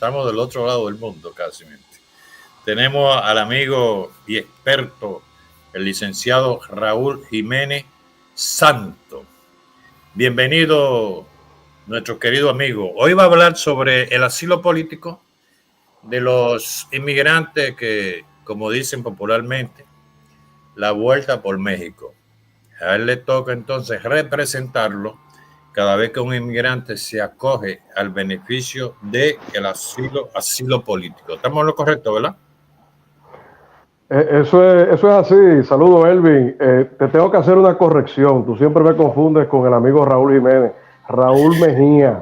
estamos del otro lado del mundo casi. Tenemos al amigo y experto, el licenciado Raúl Jiménez Santo. Bienvenido, nuestro querido amigo. Hoy va a hablar sobre el asilo político de los inmigrantes que, como dicen popularmente, la vuelta por México. A él le toca entonces representarlo cada vez que un inmigrante se acoge al beneficio del asilo político. ¿Estamos en lo correcto, verdad? Eso es así. Saludos, Elvin. Te tengo que hacer una corrección. Tú siempre me confundes con el amigo Raúl Jiménez. Raúl Mejía.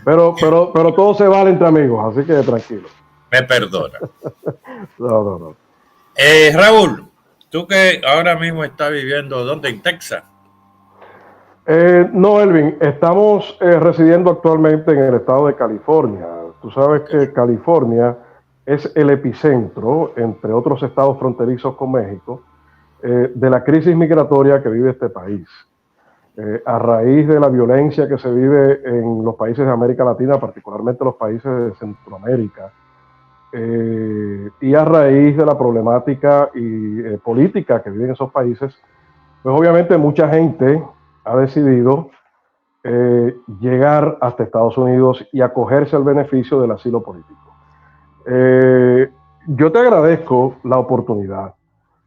pero todo se vale entre amigos, así que tranquilo. Me perdona. No. Raúl, tú que ahora mismo estás viviendo, ¿dónde? ¿En Texas? No, Elvin, estamos residiendo actualmente en el estado de California. Tú sabes que California es el epicentro, entre otros estados fronterizos con México, de la crisis migratoria que vive este país. A raíz de la violencia que se vive en los países de América Latina, particularmente los países de Centroamérica, y a raíz de la problemática y política que viven esos países, pues obviamente mucha gente ha decidido llegar hasta Estados Unidos y acogerse al beneficio del asilo político. Yo te agradezco la oportunidad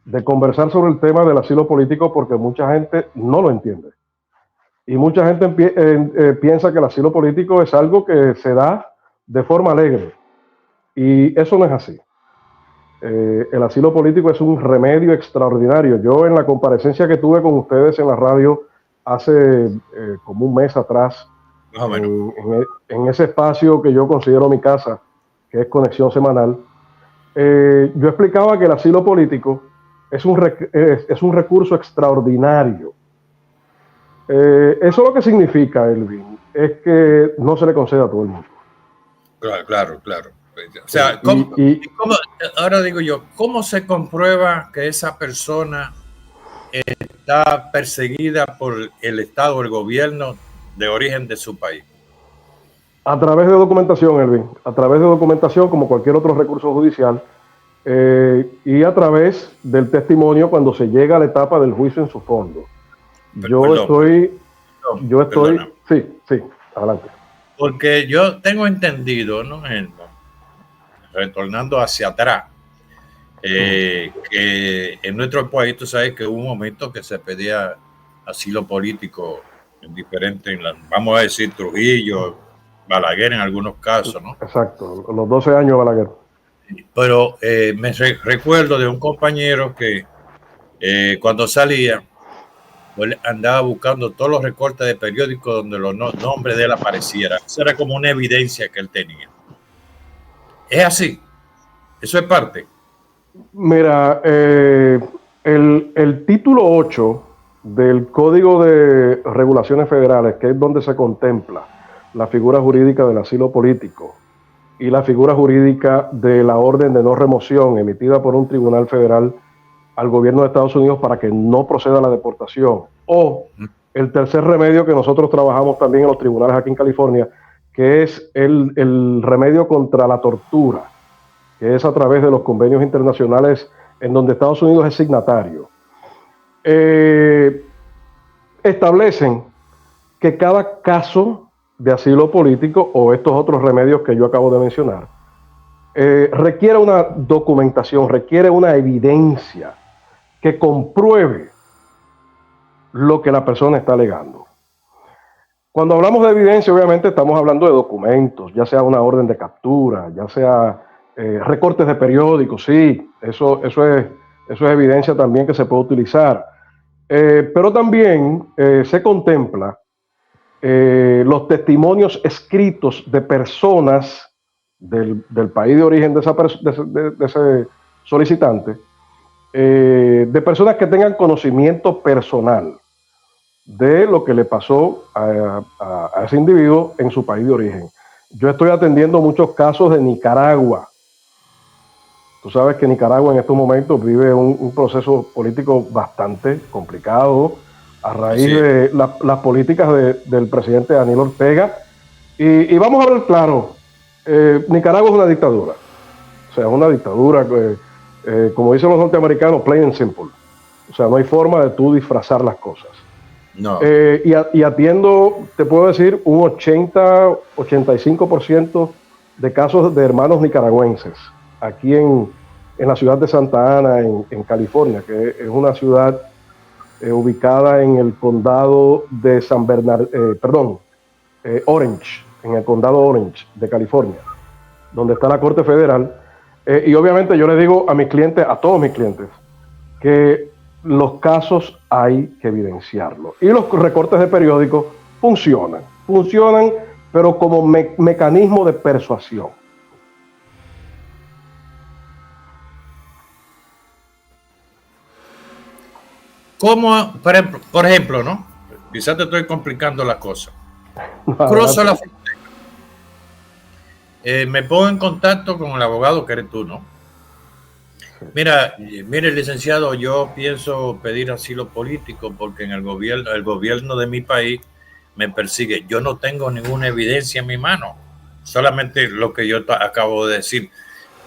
de conversar sobre el tema del asilo político porque mucha gente no lo entiende. Y mucha gente piensa que el asilo político es algo que se da de forma alegre. Y eso no es así. El asilo político es un remedio extraordinario. Yo en la comparecencia que tuve con ustedes en la radio hace como un mes atrás, en ese espacio que yo considero mi casa, que es Conexión Semanal, yo explicaba que el asilo político es un recurso extraordinario. Eso lo que significa, Elvin, es que no se le concede a todo el mundo. Claro. O sea, ahora digo yo, ¿cómo se comprueba que esa persona está perseguida por el Estado o el gobierno de origen de su país? A través de documentación, Elvin, a través de documentación como cualquier otro recurso judicial, y a través del testimonio cuando se llega a la etapa del juicio en su fondo. Sí, adelante. Porque yo tengo entendido, ¿no? Retornando hacia atrás, que en nuestro país, tú sabes que hubo un momento que se pedía asilo político en diferentes, vamos a decir, Trujillo, Balaguer en algunos casos, ¿no? Exacto, los 12 años de Balaguer. Pero me recuerdo de un compañero que cuando salía, pues andaba buscando todos los recortes de periódicos donde los nombres de él aparecieran. Eso era como una evidencia que él tenía. ¿Es así? ¿Eso es parte? Mira, el título 8 del Código de Regulaciones Federales, que es donde se contempla la figura jurídica del asilo político y la figura jurídica de la orden de no remoción emitida por un tribunal federal al gobierno de Estados Unidos para que no proceda a la deportación, o el tercer remedio que nosotros trabajamos también en los tribunales aquí en California, que es el remedio contra la tortura, que es a través de los convenios internacionales en donde Estados Unidos es signatario. Establecen que cada caso de asilo político o estos otros remedios que yo acabo de mencionar requiere una documentación, requiere una evidencia que compruebe lo que la persona está alegando. Cuando hablamos de evidencia, obviamente estamos hablando de documentos, ya sea una orden de captura, ya sea recortes de periódicos, sí, eso es evidencia también que se puede utilizar. Pero también se contempla los testimonios escritos de personas del país de origen de ese solicitante, de personas que tengan conocimiento personal de lo que le pasó a ese individuo en su país de origen. Yo estoy atendiendo muchos casos de Nicaragua. Tú sabes que Nicaragua en estos momentos vive un proceso político bastante complicado, a raíz de las políticas del presidente Daniel Ortega. Y vamos a ver claro, Nicaragua es una dictadura. O sea, es una dictadura, como dicen los norteamericanos, plain and simple. O sea, no hay forma de tú disfrazar las cosas. No. Y atiendo, te puedo decir, un 85% de casos de hermanos nicaragüenses aquí en la ciudad de Santa Ana, en California, que es una ciudad ubicada en el condado de Orange, en el condado Orange de California, donde está la Corte Federal. Y obviamente yo le digo a mis clientes, a todos mis clientes, que los casos hay que evidenciarlos. Y los recortes de periódicos funcionan, pero como mecanismo de persuasión. ¿Cómo, por ejemplo, ¿no? Quizás te estoy complicando la cosa. Cruzo la frontera. Me pongo en contacto con el abogado que eres tú, ¿no? Mire, licenciado, yo pienso pedir asilo político porque en el gobierno de mi país me persigue. Yo no tengo ninguna evidencia en mi mano, solamente lo que yo acabo de decir.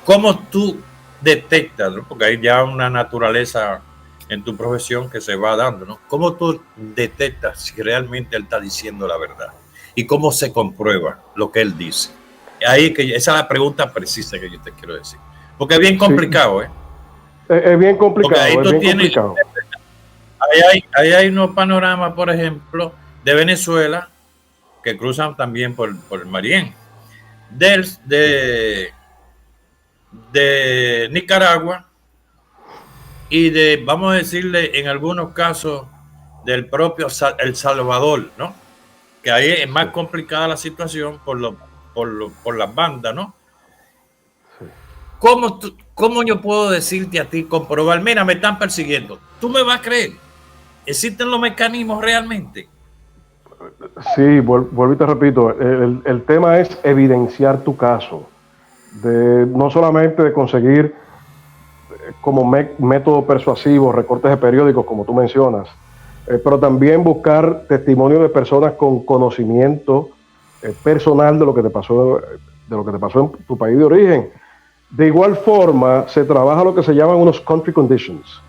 ¿Cómo tú detectas, ¿no? Porque hay ya una naturaleza en tu profesión que se va dando, ¿no? ¿Cómo tú detectas si realmente él está diciendo la verdad? ¿Y cómo se comprueba lo que él dice? Ahí que esa es la pregunta precisa que yo te quiero decir. Porque es bien complicado, sí. Es bien complicado. Ahí tú tienes, ahí hay unos panoramas, por ejemplo, de Venezuela, que cruzan también por el Marién, de Nicaragua y vamos a decirle, en algunos casos, del propio El Salvador, ¿no? Que ahí es más complicada la situación por las bandas, ¿no? Sí. ¿Cómo yo puedo decirte a ti, comprobar, mira, me están persiguiendo? ¿Tú me vas a creer? ¿Existen los mecanismos realmente? Sí, vuelvo y te repito, el tema es evidenciar tu caso, no solamente de conseguir como método persuasivo recortes de periódicos, como tú mencionas, pero también buscar testimonio de personas con conocimiento personal de lo que te pasó en tu país de origen. De igual forma, se trabaja lo que se llaman unos country conditions.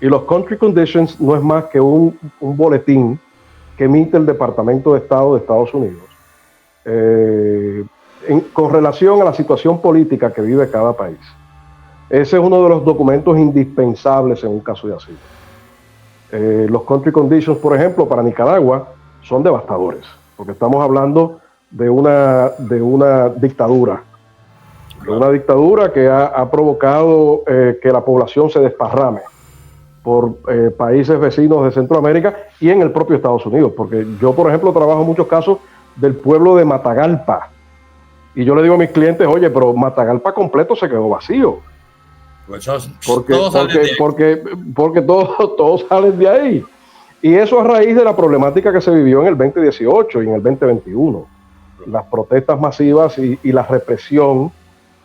Y los country conditions no es más que un boletín que emite el Departamento de Estado de Estados Unidos con relación a la situación política que vive cada país. Ese es uno de los documentos indispensables en un caso de asilo. Los country conditions, por ejemplo, para Nicaragua son devastadores, porque estamos hablando de una dictadura. Una dictadura que ha provocado que la población se desparrame por países vecinos de Centroamérica y en el propio Estados Unidos, porque yo, por ejemplo, trabajo muchos casos del pueblo de Matagalpa, y yo le digo a mis clientes, oye, pero Matagalpa completo se quedó vacío, pues porque todos salen de ahí, y eso a raíz de la problemática que se vivió en el 2018 y en el 2021, las protestas masivas y la represión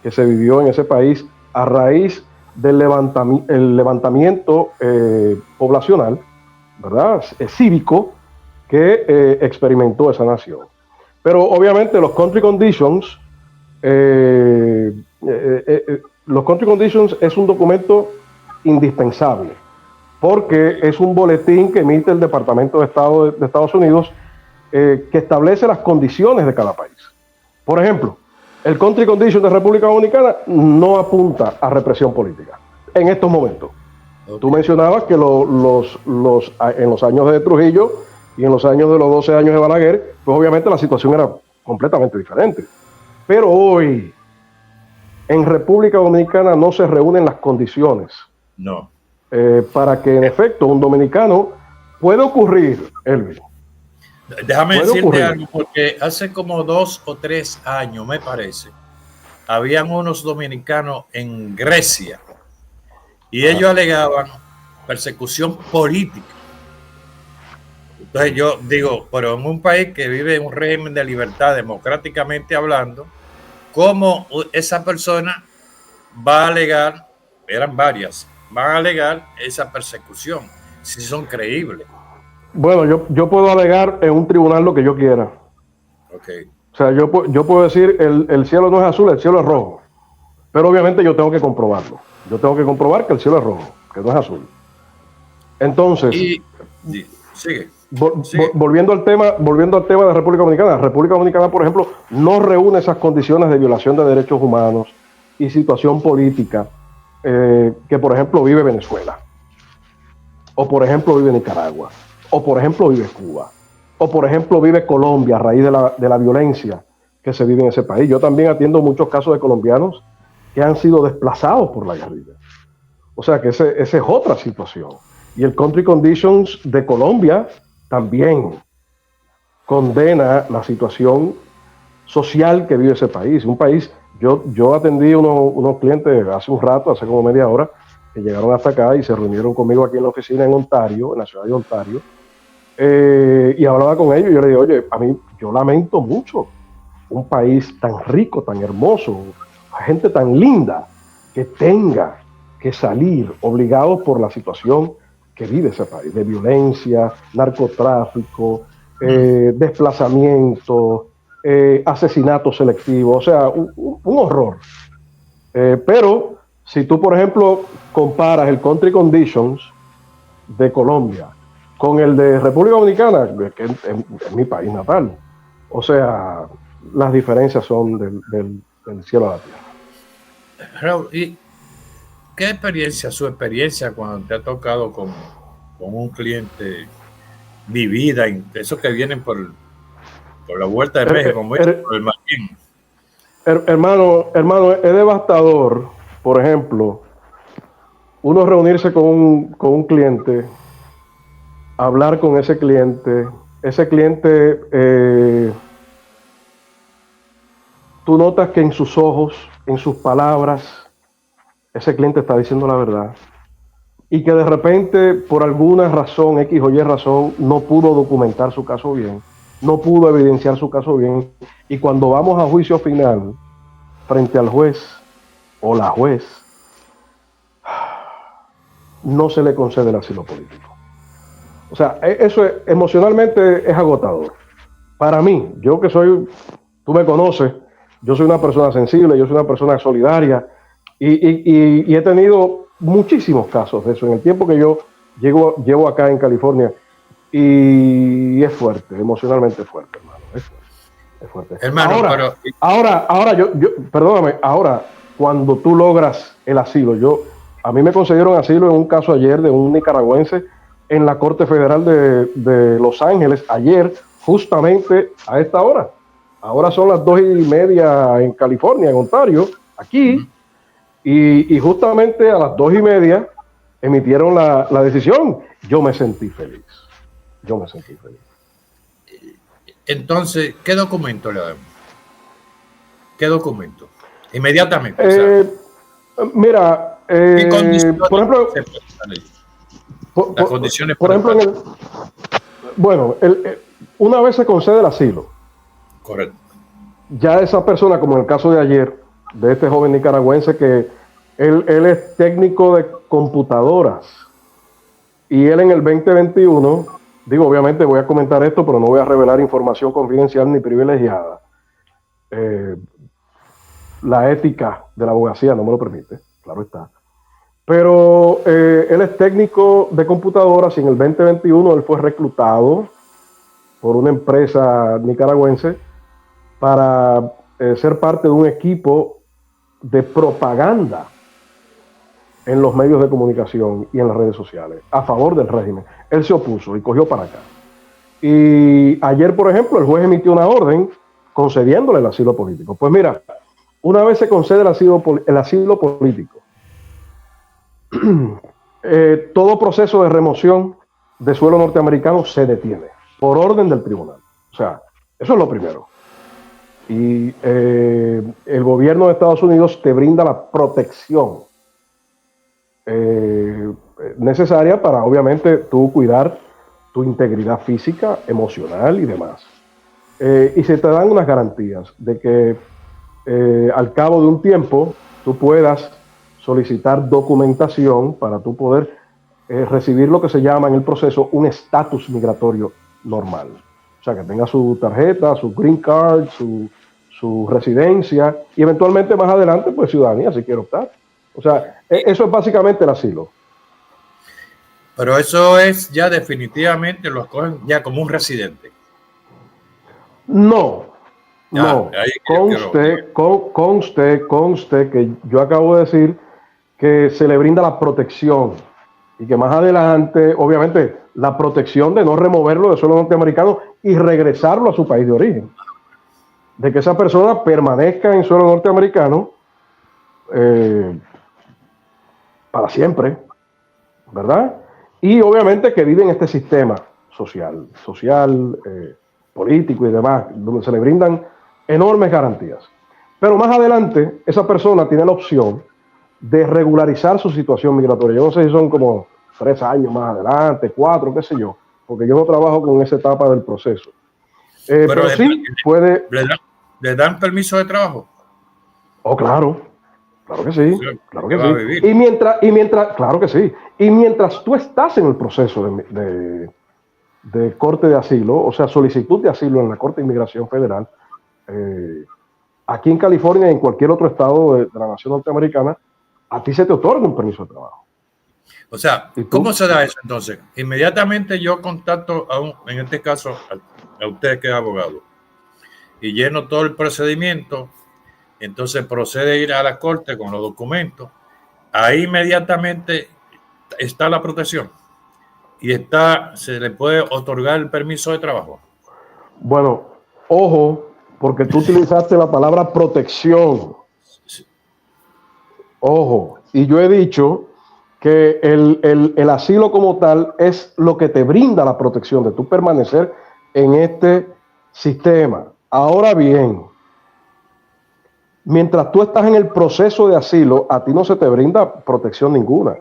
que se vivió en ese país a raíz del levantamiento poblacional, ¿verdad? Cívico que experimentó esa nación. Pero obviamente los country conditions es un documento indispensable porque es un boletín que emite el Departamento de Estado de Estados Unidos que establece las condiciones de cada país. Por ejemplo, el country condition de República Dominicana no apunta a represión política en estos momentos. Okay. Tú mencionabas que en los años de Trujillo y en los años de los 12 años de Balaguer, pues obviamente la situación era completamente diferente. Pero hoy, en República Dominicana no se reúnen las condiciones para que en efecto un dominicano pueda ocurrir, Elvin. Déjame decirte algo, porque hace como 2 o 3 años, me parece, habían unos dominicanos en Grecia y ellos alegaban persecución política. Entonces yo digo, pero en un país que vive en un régimen de libertad democráticamente hablando, ¿cómo esa persona va a alegar, eran varias, van a alegar esa persecución, si son creíbles? Bueno, yo puedo alegar en un tribunal lo que yo quiera. Okay. O sea, yo puedo decir el cielo no es azul, el cielo es rojo. Pero obviamente yo tengo que comprobarlo. Yo tengo que comprobar que el cielo es rojo, que no es azul. Entonces, Y sigue. volviendo al tema de República Dominicana, por ejemplo, no reúne esas condiciones de violación de derechos humanos y situación política que, por ejemplo, vive Venezuela, o por ejemplo vive Nicaragua, o por ejemplo vive Cuba, o por ejemplo vive Colombia a raíz de la violencia que se vive en ese país. Yo también atiendo muchos casos de colombianos que han sido desplazados por la guerrilla. O sea que esa es otra situación. Y el Country Conditions de Colombia también condena la situación social que vive ese país. Un país, yo atendí unos clientes hace un rato, hace como media hora, que llegaron hasta acá y se reunieron conmigo aquí en la oficina en Ontario, en la ciudad de Ontario, y hablaba con ellos y yo le digo, oye, a mí yo lamento mucho un país tan rico, tan hermoso, gente tan linda, que tenga que salir obligados por la situación que vive ese país, de violencia, narcotráfico, desplazamiento, asesinato selectivo, o sea, un horror. Pero si tú, por ejemplo, comparas el Country Conditions de Colombia con el de República Dominicana, que es mi país natal, o sea, las diferencias son del cielo a la tierra. Raúl, ¿y qué su experiencia cuando te ha tocado con un cliente vivida, esos que vienen por la vuelta de México, por el Martín? Hermano, es devastador, por ejemplo, uno reunirse con un cliente, hablar con ese cliente tú notas que en sus ojos, en sus palabras, ese cliente está diciendo la verdad. Y que de repente, por alguna razón, X o Y razón, no pudo documentar su caso bien, no pudo evidenciar su caso bien. Y cuando vamos a juicio final, frente al juez o la juez, no se le concede el asilo político. O sea, eso emocionalmente es agotador. Para mí, yo que soy, tú me conoces, yo soy una persona sensible, yo soy una persona solidaria y he tenido muchísimos casos de eso en el tiempo que yo llevo acá en California y es fuerte, emocionalmente fuerte, hermano, es fuerte. Hermano, ahora yo, perdóname, ahora cuando tú logras el asilo, a mí me concedieron asilo en un caso ayer de un nicaragüense en la Corte Federal de Los Ángeles, ayer, justamente a esta hora. Ahora son las 2:30 en California, en Ontario, aquí, y justamente a las 2:30 emitieron la decisión. Yo me sentí feliz. Entonces, ¿qué documento le damos? ¿Qué documento? Inmediatamente. Mira, por ejemplo, las condiciones por ejemplo, una vez se concede el asilo, correcto, ya esa persona, como en el caso de ayer, de este joven nicaragüense que él es técnico de computadoras y él en el 2021, digo, obviamente voy a comentar esto, pero no voy a revelar información confidencial ni privilegiada. La ética de la abogacía no me lo permite, claro está. Pero él es técnico de computadoras y en el 2021 él fue reclutado por una empresa nicaragüense para ser parte de un equipo de propaganda en los medios de comunicación y en las redes sociales a favor del régimen. Él se opuso y cogió para acá. Y ayer, por ejemplo, el juez emitió una orden concediéndole el asilo político. Pues mira, una vez se concede el asilo político, todo proceso de remoción de suelo norteamericano se detiene por orden del tribunal. O sea, eso es lo primero. Y el gobierno de Estados Unidos te brinda la protección necesaria para, obviamente, tú cuidar tu integridad física, emocional y demás. Y se te dan unas garantías de que al cabo de un tiempo tú puedas solicitar documentación para tú poder recibir lo que se llama en el proceso un estatus migratorio normal. O sea, que tenga su tarjeta, su green card, su residencia y eventualmente más adelante, pues ciudadanía si quiere optar. O sea, eso es básicamente el asilo. Pero eso es ya definitivamente, lo escogen ya como un residente. No, Ya, no. ahí Conste que yo acabo de decir que se le brinda la protección y que más adelante, obviamente, la protección de no removerlo del suelo norteamericano y regresarlo a su país de origen. De que esa persona permanezca en suelo norteamericano para siempre, ¿verdad? Y obviamente que vive en este sistema social, político y demás, donde se le brindan enormes garantías. Pero más adelante, esa persona tiene la opción de regularizar su situación migratoria. Yo no sé si son como 3 años más adelante, 4, qué sé yo, porque yo no trabajo con esa etapa del proceso. Pero sí puede... ¿Le dan permiso de trabajo? Oh, claro que sí, claro que sí. Y mientras, claro que sí. Y mientras tú estás en el proceso de corte de asilo, o sea, solicitud de asilo en la Corte de Inmigración Federal, aquí en California y en cualquier otro estado de la nación norteamericana, a ti se te otorga un permiso de trabajo. O sea, ¿cómo se da eso entonces? Inmediatamente yo contacto en este caso, a usted que es abogado, y lleno todo el procedimiento, entonces procede a ir a la corte con los documentos, ahí inmediatamente está la protección y se le puede otorgar el permiso de trabajo. Bueno, ojo, porque tú utilizaste la palabra protección. Ojo, y yo he dicho que el asilo como tal es lo que te brinda la protección de tú permanecer en este sistema. Ahora bien, mientras tú estás en el proceso de asilo, a ti no se te brinda protección ninguna.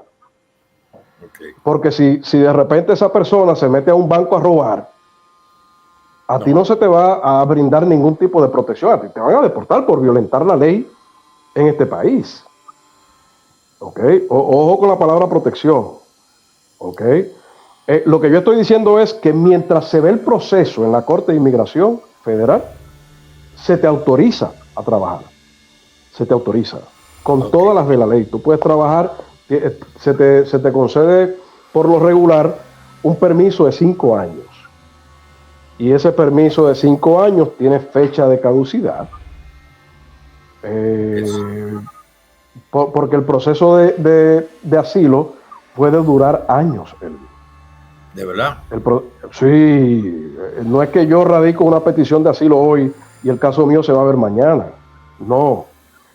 Okay. Porque si de repente esa persona se mete a un banco a robar, a ti no se te va a brindar ningún tipo de protección, a ti te van a deportar por violentar la ley en este país. ¿Ok? Ojo con la palabra protección. ¿Ok? Lo que yo estoy diciendo es que mientras se ve el proceso en la Corte de Inmigración Federal, se te autoriza a trabajar. Se te autoriza. Con todas las de la ley. Tú puedes trabajar, se te concede por lo regular un permiso de 5 años. Y ese permiso de 5 años tiene fecha de caducidad. Porque el proceso de asilo puede durar años. ¿De verdad? Sí, no es que yo radico una petición de asilo hoy y el caso mío se va a ver mañana. No,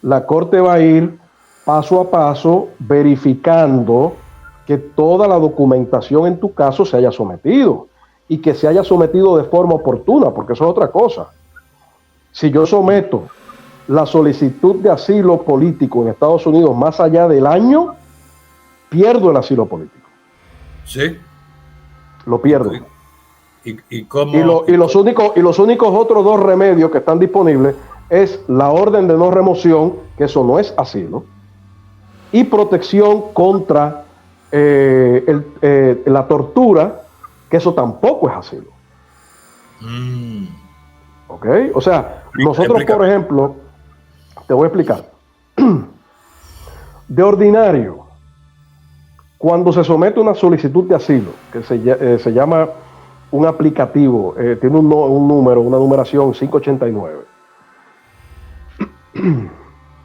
la Corte va a ir paso a paso verificando que toda la documentación en tu caso se haya sometido y que se haya sometido de forma oportuna, porque eso es otra cosa. Si yo someto la solicitud de asilo político en Estados Unidos más allá del año, pierdo el asilo político. Sí. Lo pierdo. ¿Y cómo? Y los únicos otros 2 remedios que están disponibles es la orden de no remoción, que eso no es asilo, y protección contra la tortura, que eso tampoco es asilo. ¿Ok? O sea, nosotros, por ejemplo, te voy a explicar. De ordinario, cuando se somete una solicitud de asilo, que se llama un aplicativo, tiene un número, una numeración 589.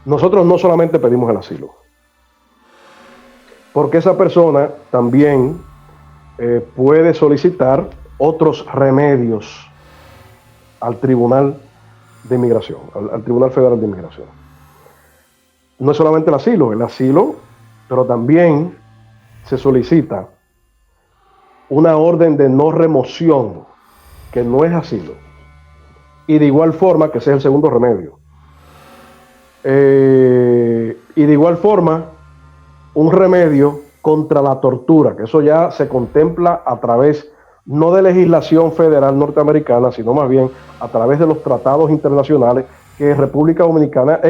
Nosotros no solamente pedimos el asilo, porque esa persona también puede solicitar otros remedios al Tribunal de Inmigración, al Tribunal Federal de Inmigración. No es solamente el asilo, pero también se solicita una orden de no remoción, que no es asilo, y de igual forma, que ese es el segundo remedio, y de igual forma un remedio contra la tortura, que eso ya se contempla a través no de legislación federal norteamericana, sino más bien a través de los tratados internacionales que República Dominicana,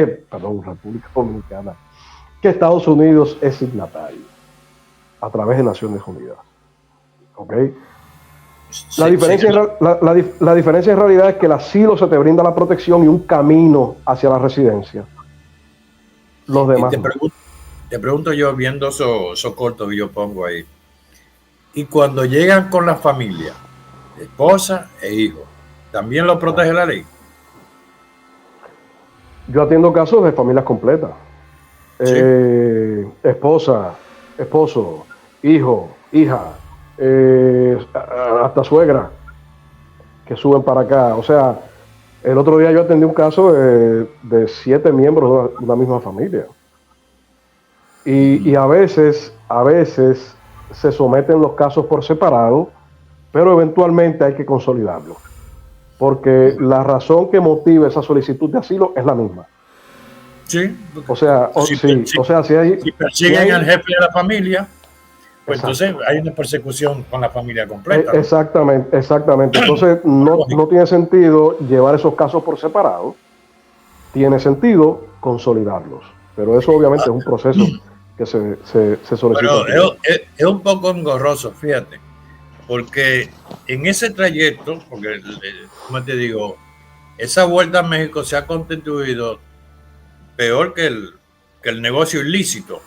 que Estados Unidos es signatario. a través de Naciones Unidas. ¿Ok? Sí, La diferencia, sí. la diferencia en realidad es que el asilo se te brinda la protección y un camino hacia la residencia. Los Y demás no. te pregunto yo, viendo esos cortos que yo pongo ahí, y cuando llegan con la familia, esposa e hijo, ¿también lo protege la ley? Yo atiendo casos de familias completas. Sí. Esposa, esposo, hijo, hija, hasta suegra, que suben para acá. O sea, el otro día yo atendí un caso de 7 miembros de una misma familia. Y a veces se someten los casos por separado, pero eventualmente hay que consolidarlos, porque la razón que motiva esa solicitud de asilo es la misma. Sí. O sea, Si persiguen al jefe de la familia, pues exacto. entonces hay una persecución con la familia completa, ¿no? Exactamente. Entonces no tiene sentido llevar esos casos por separado, tiene sentido consolidarlos, pero eso obviamente es un proceso que se solicita. Pero es un poco engorroso, fíjate, porque en ese trayecto, porque, como te digo, esa vuelta a México se ha constituido peor que el negocio ilícito,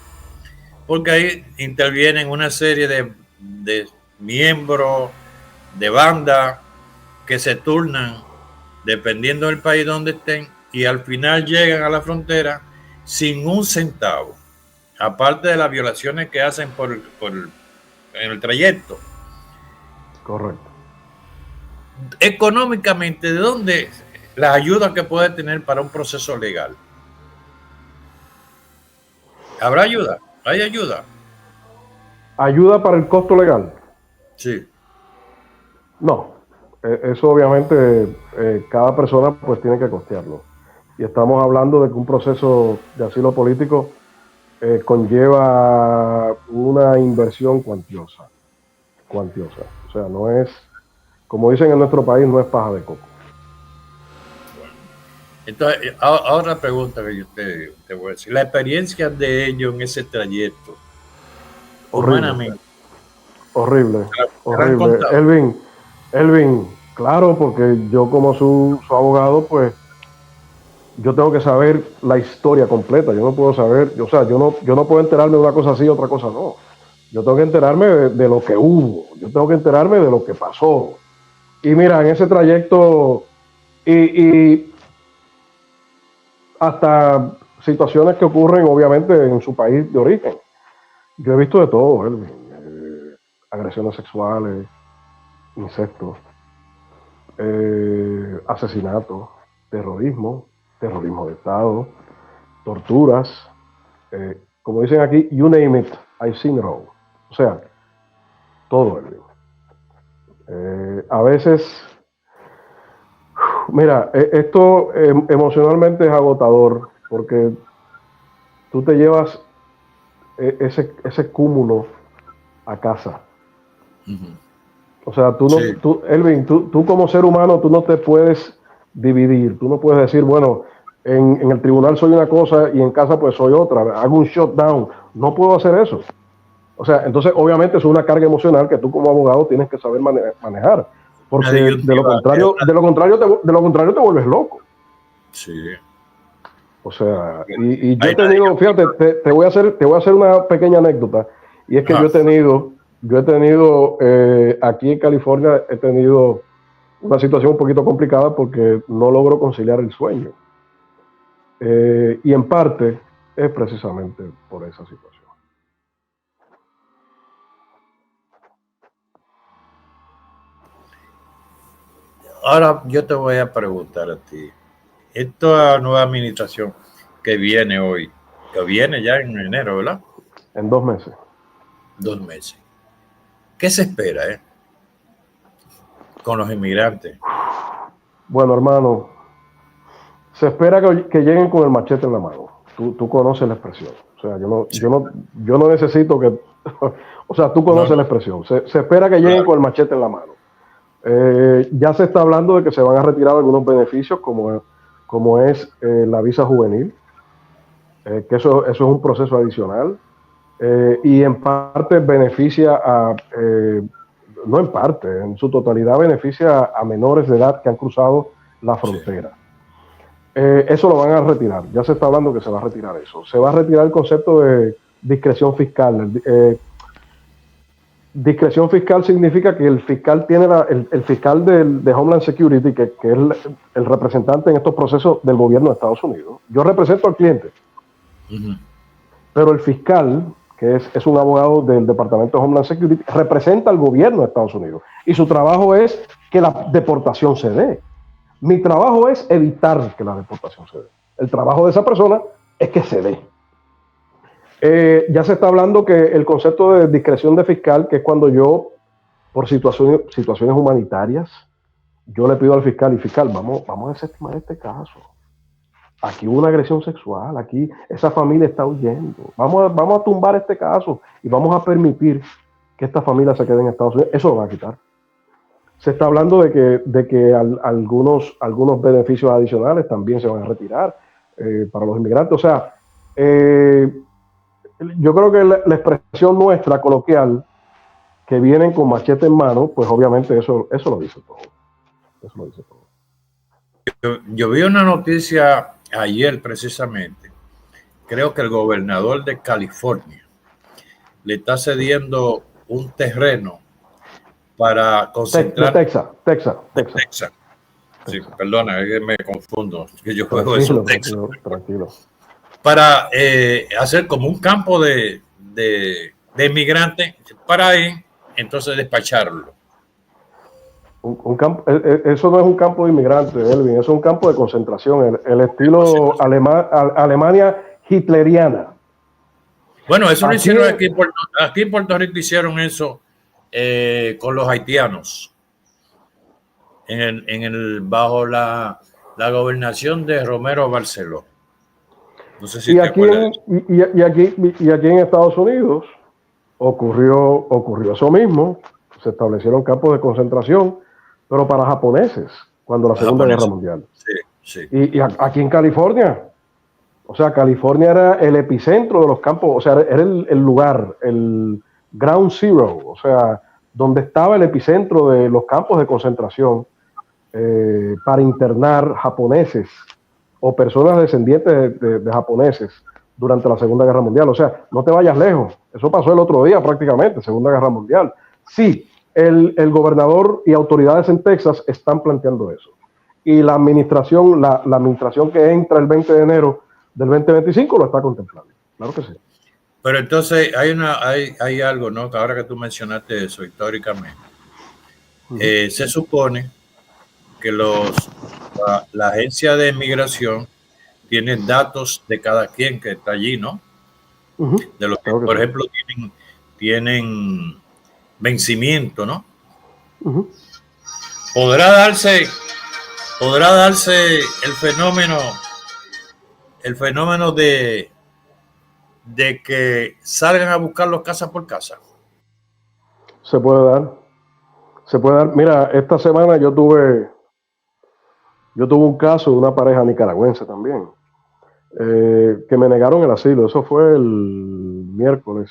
porque ahí intervienen una serie de miembros de bandas que se turnan dependiendo del país donde estén y al final llegan a la frontera sin un centavo, aparte de las violaciones que hacen en el trayecto. Correcto. Económicamente, ¿de dónde la ayuda que puede tener para un proceso legal? ¿Habrá ayuda? ¿Hay ayuda? ¿Ayuda para el costo legal? Sí. No. Eso obviamente cada persona pues tiene que costearlo. Y estamos hablando de que un proceso de asilo político conlleva una inversión cuantiosa. O sea, no es, como dicen en nuestro país, no es paja de coco. Entonces, ahora pregunta que yo te voy a decir. La experiencia de ellos en ese trayecto, Horrible. humanamente. Horrible. ¿Te la han Horrible. contado? Elvin, claro, porque yo como su abogado, pues yo tengo que saber la historia completa. Yo no puedo saber, o sea, yo no puedo enterarme de una cosa así y otra cosa no. Yo tengo que enterarme de lo que hubo. Yo tengo que enterarme de lo que pasó. Y mira, en ese trayecto y hasta situaciones que ocurren obviamente en su país de origen. Yo he visto de todo, Elvin. Agresiones sexuales, incestos, asesinatos, terrorismo de Estado, torturas, como dicen aquí, you name it, I've seen it all. O sea, todo, Elvin. A veces, mira, esto emocionalmente es agotador porque tú te llevas ese cúmulo a casa. O sea, Sí. Elvin, tú como ser humano, tú no te puedes dividir. Tú no puedes decir, bueno, en el tribunal soy una cosa y en casa pues soy otra. Hago un shutdown. No puedo hacer eso. O sea, entonces obviamente es una carga emocional que tú como abogado tienes que saber manejar. Porque de lo contrario te vuelves loco. Sí. O sea, y yo he tenido, fíjate, te voy a hacer una pequeña anécdota. Y es que yo he tenido aquí en California, he tenido una situación un poquito complicada porque no logro conciliar el sueño. Y en parte es precisamente por esa situación. Ahora yo te voy a preguntar a ti. Esta nueva administración que viene hoy, que viene ya en enero, ¿verdad? En 2 meses. 2 meses. ¿Qué se espera, con los inmigrantes? Bueno, hermano, se espera que lleguen con el machete en la mano. Tú conoces la expresión. O sea, yo no necesito que... O sea, tú conoces la expresión. Se espera que lleguen con el machete en la mano. Ya se está hablando de que se van a retirar algunos beneficios, como es la visa juvenil, que eso es un proceso adicional. y en parte beneficia no en parte, en su totalidad beneficia a menores de edad que han cruzado la frontera. Eso lo van a retirar, ya se está hablando que se va a retirar eso. Se va a retirar el concepto de discreción fiscal. Discreción fiscal significa que el fiscal tiene el fiscal de Homeland Security, que es el representante en estos procesos del gobierno de Estados Unidos. Yo represento al cliente, pero el fiscal, que es un abogado del Departamento de Homeland Security, representa al gobierno de Estados Unidos. Y su trabajo es que la deportación se dé. Mi trabajo es evitar que la deportación se dé. El trabajo de esa persona es que se dé. Ya se está hablando que el concepto de discreción de fiscal, que es cuando yo, por situaciones humanitarias, yo le pido al fiscal, y fiscal, vamos a desestimar este caso. Aquí hubo una agresión sexual, aquí esa familia está huyendo. Vamos a tumbar este caso y vamos a permitir que esta familia se quede en Estados Unidos. Eso lo va a quitar. Se está hablando de que algunos beneficios adicionales también se van a retirar para los inmigrantes. O sea, yo creo que la expresión nuestra coloquial, que vienen con machete en mano, pues obviamente eso lo dice todo. Eso lo dice todo. Yo vi una noticia ayer precisamente. Creo que el gobernador de California le está cediendo un terreno para concentrar... Texas. Sí, perdona, es que me confundo, que yo juego eso en Texas. Tranquilo. Para hacer como un campo de inmigrantes para ahí, entonces despacharlo. Un campo, eso no es un campo de inmigrantes, Elvin, eso es un campo de concentración, el estilo Alemania hitleriana. Bueno, eso lo hicieron aquí en Puerto Rico, hicieron eso con los haitianos. Bajo la gobernación de Romero Barceló. No sé si te acuerdas. Y aquí en Estados Unidos ocurrió eso mismo. Se establecieron campos de concentración, pero para japoneses, cuando la Segunda Guerra Mundial. Sí. Y aquí en California, o sea, California era el epicentro de los campos, o sea, era el lugar, el ground zero, o sea, donde estaba el epicentro de los campos de concentración para internar japoneses o personas descendientes de japoneses durante la Segunda Guerra Mundial. O sea, no te vayas lejos. Eso pasó el otro día prácticamente, Segunda Guerra Mundial. Sí, el gobernador y autoridades en Texas están planteando eso. Y la administración que entra el 20 de enero del 2025 lo está contemplando. Claro que sí. Pero entonces hay algo, ¿no? Que ahora que tú mencionaste eso históricamente, se supone que la agencia de migración tiene datos de cada quien que está allí, ¿no? De los que, por ejemplo, tienen vencimiento, ¿no? ¿Podrá darse el fenómeno de que salgan a buscarlos casa por casa? Se puede dar. Mira, esta semana yo tuve un caso de una pareja nicaragüense también, que me negaron el asilo. Eso fue el miércoles.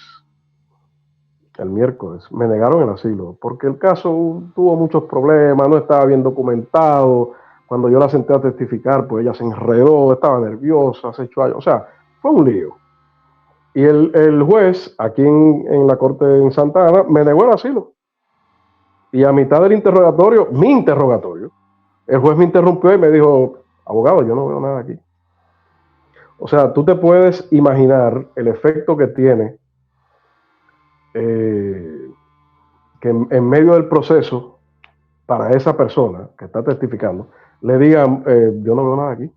Me negaron el asilo porque el caso tuvo muchos problemas, no estaba bien documentado. Cuando yo la senté a testificar, pues ella se enredó, estaba nerviosa, se echó o sea, fue un lío. Y el juez, aquí en la corte en Santa Ana, me negó el asilo. Y a mitad del interrogatorio, el juez me interrumpió y me dijo: abogado, yo no veo nada aquí. O sea, tú te puedes imaginar el efecto que tiene que en medio del proceso, para esa persona que está testificando, le digan: yo no veo nada aquí.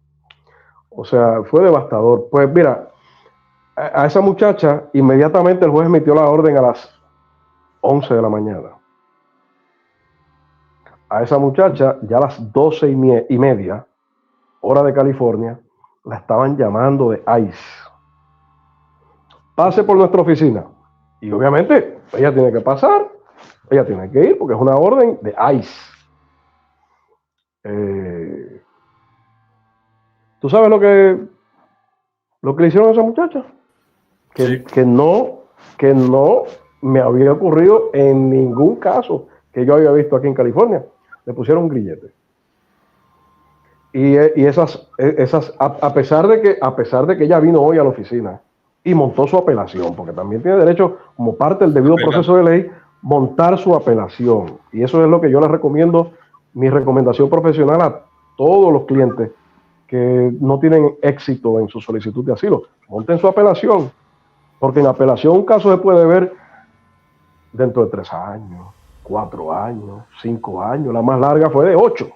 O sea, fue devastador. Pues mira, a esa muchacha, inmediatamente el juez emitió la orden a las 11 de la mañana. A esa muchacha, ya a las 12:30, hora de California, la estaban llamando de ICE. Pase por nuestra oficina. Y obviamente, ella tiene que pasar, ella tiene que ir, porque es una orden de ICE. ¿Tú sabes lo que le hicieron a esa muchacha? Que no que no me había ocurrido en ningún caso que yo había visto aquí en California. Le pusieron un grillete. Y esas a pesar de que ella vino hoy a la oficina y montó su apelación, porque también tiene derecho, como parte del debido proceso de ley, montar su apelación. Y eso es lo que yo les recomiendo, mi recomendación profesional a todos los clientes que no tienen éxito en su solicitud de asilo. Monten su apelación, porque en apelación un caso se puede ver dentro de 3 años, 4 años, 5 años. La más larga fue de 8.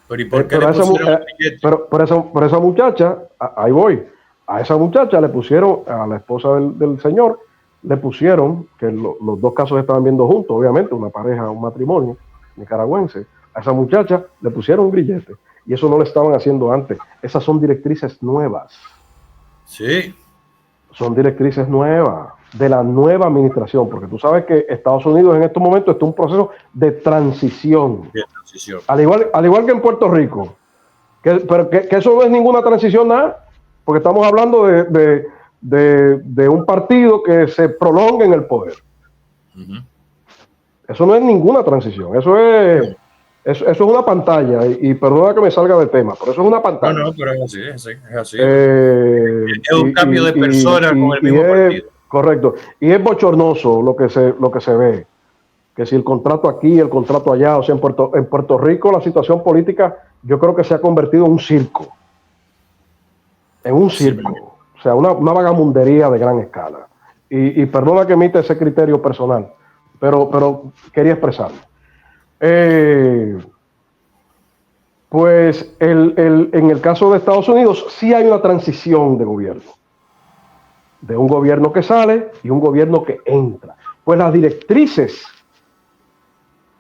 Pero ¿y por qué le pusieron por esa muchacha, ahí voy, a esa muchacha le pusieron, a la esposa del señor, le pusieron, que los dos casos estaban viendo juntos, obviamente, una pareja, un matrimonio nicaragüense, a esa muchacha le pusieron un grillete, y eso no lo estaban haciendo antes. Esas son directrices nuevas. Sí. Son directrices nuevas, de la nueva administración, porque tú sabes que Estados Unidos en estos momentos está en un proceso de transición. Al igual que en Puerto Rico. Pero que eso no es ninguna transición nada, porque estamos hablando de un partido que se prolonga en el poder. Eso no es ninguna transición, eso es una pantalla, y perdona que me salga de tema, pero eso es una pantalla. No, pero es así. Es un cambio de persona con el mismo partido. Correcto, y es bochornoso lo que se ve, que si el contrato aquí, el contrato allá, o sea, en Puerto Rico la situación política yo creo que se ha convertido en un circo. O sea, una vagamundería de gran escala. Y perdona que emite ese criterio personal, pero quería expresarlo. Pues en el caso de Estados Unidos sí hay una transición de gobierno. De un gobierno que sale y un gobierno que entra. Pues las directrices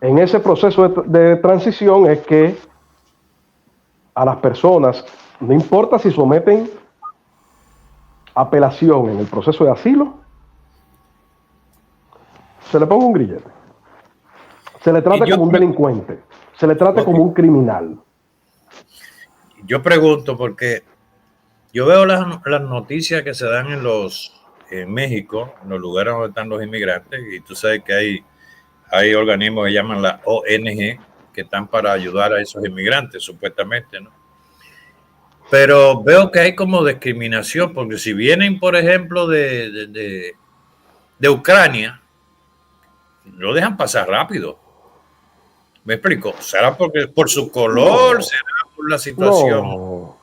en ese proceso de transición es que a las personas, no importa si someten apelación en el proceso de asilo, se le ponga un grillete. Se le trata como un delincuente. Se le trata como un criminal. Yo pregunto porque yo veo las noticias que se dan en México, en los lugares donde están los inmigrantes, y tú sabes que hay organismos que llaman la ONG, que están para ayudar a esos inmigrantes, supuestamente, ¿no? Pero veo que hay como discriminación, porque si vienen, por ejemplo, de Ucrania, lo dejan pasar rápido. ¿Me explico? ¿Será porque por su color? ¿Será por la situación?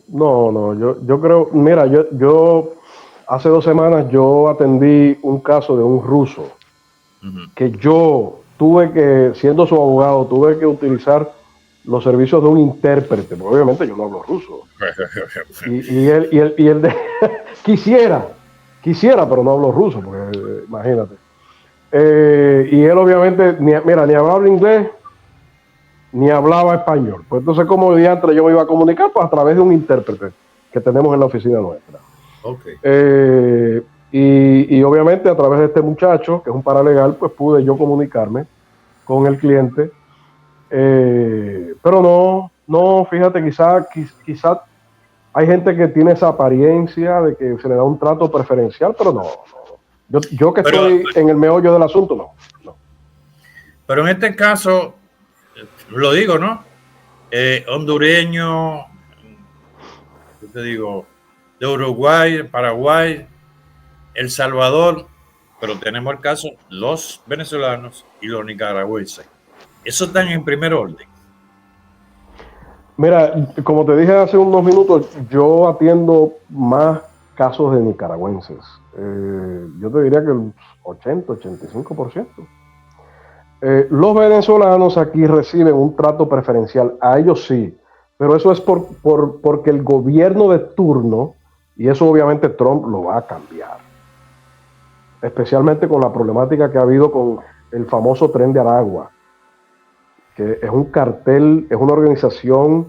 No, yo creo, mira, yo hace 2 semanas yo atendí un caso de un ruso que yo tuve que, siendo su abogado, tuve que utilizar los servicios de un intérprete, porque obviamente yo no hablo ruso. y él quisiera, pero no hablo ruso, porque imagínate. Y él obviamente, ni hablaba inglés, ni hablaba español. Pues entonces, como diantre yo me iba a comunicar, pues a través de un intérprete que tenemos en la oficina nuestra. Okay. Y obviamente a través de este muchacho, que es un paralegal, pues pude yo comunicarme con el cliente. Pero no, fíjate, quizá hay gente que tiene esa apariencia de que se le da un trato preferencial, pero no. Yo que estoy en el meollo del asunto, no. Pero en este caso, lo digo, ¿no? Hondureño, yo te digo, de Uruguay, Paraguay, El Salvador, pero tenemos el caso los venezolanos y los nicaragüenses. Eso están en primer orden. Mira, como te dije hace unos minutos, yo atiendo más casos de nicaragüenses. Yo te diría que el 80-85%. Los venezolanos aquí reciben un trato preferencial, a ellos sí, pero eso es porque el gobierno de turno, y eso obviamente Trump lo va a cambiar, especialmente con la problemática que ha habido con el famoso Tren de Aragua, que es un cartel, es una organización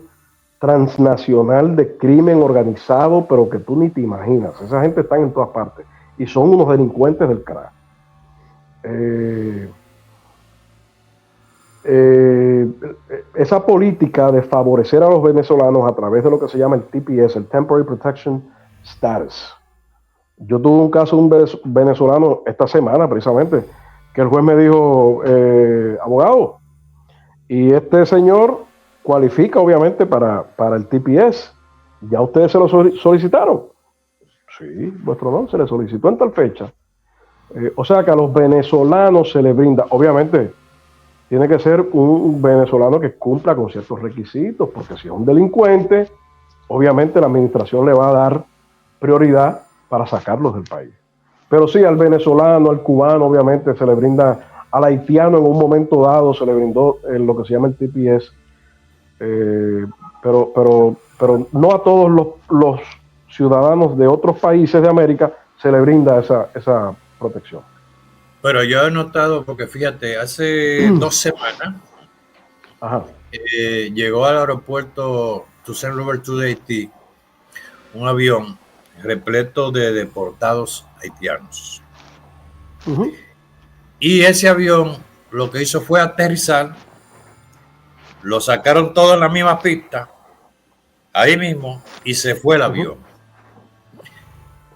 transnacional de crimen organizado, pero que tú ni te imaginas. Esa gente está en todas partes y son unos delincuentes del carajo. Esa política de favorecer a los venezolanos a través de lo que se llama el TPS, el Temporary Protection Status, Yo tuve un caso de un venezolano esta semana precisamente, que el juez me dijo, abogado, y este señor cualifica obviamente para el TPS. ¿Ya ustedes se lo solicitaron? Sí, vuestro honor, se le solicitó en tal fecha. O sea que a los venezolanos se les brinda, obviamente, tiene que ser un venezolano que cumpla con ciertos requisitos, porque si es un delincuente, obviamente la administración le va a dar prioridad para sacarlos del país. Pero sí, al venezolano, al cubano, obviamente se le brinda, al haitiano en un momento dado se le brindó lo que se llama el TPS, pero no a todos los ciudadanos de otros países de América se le brinda esa protección. Pero yo he notado, porque fíjate, hace 2 semanas llegó al aeropuerto Toussaint Louverture de Haití un avión repleto de deportados haitianos. Y ese avión lo que hizo fue aterrizar, lo sacaron todo en la misma pista, ahí mismo, y se fue el avión.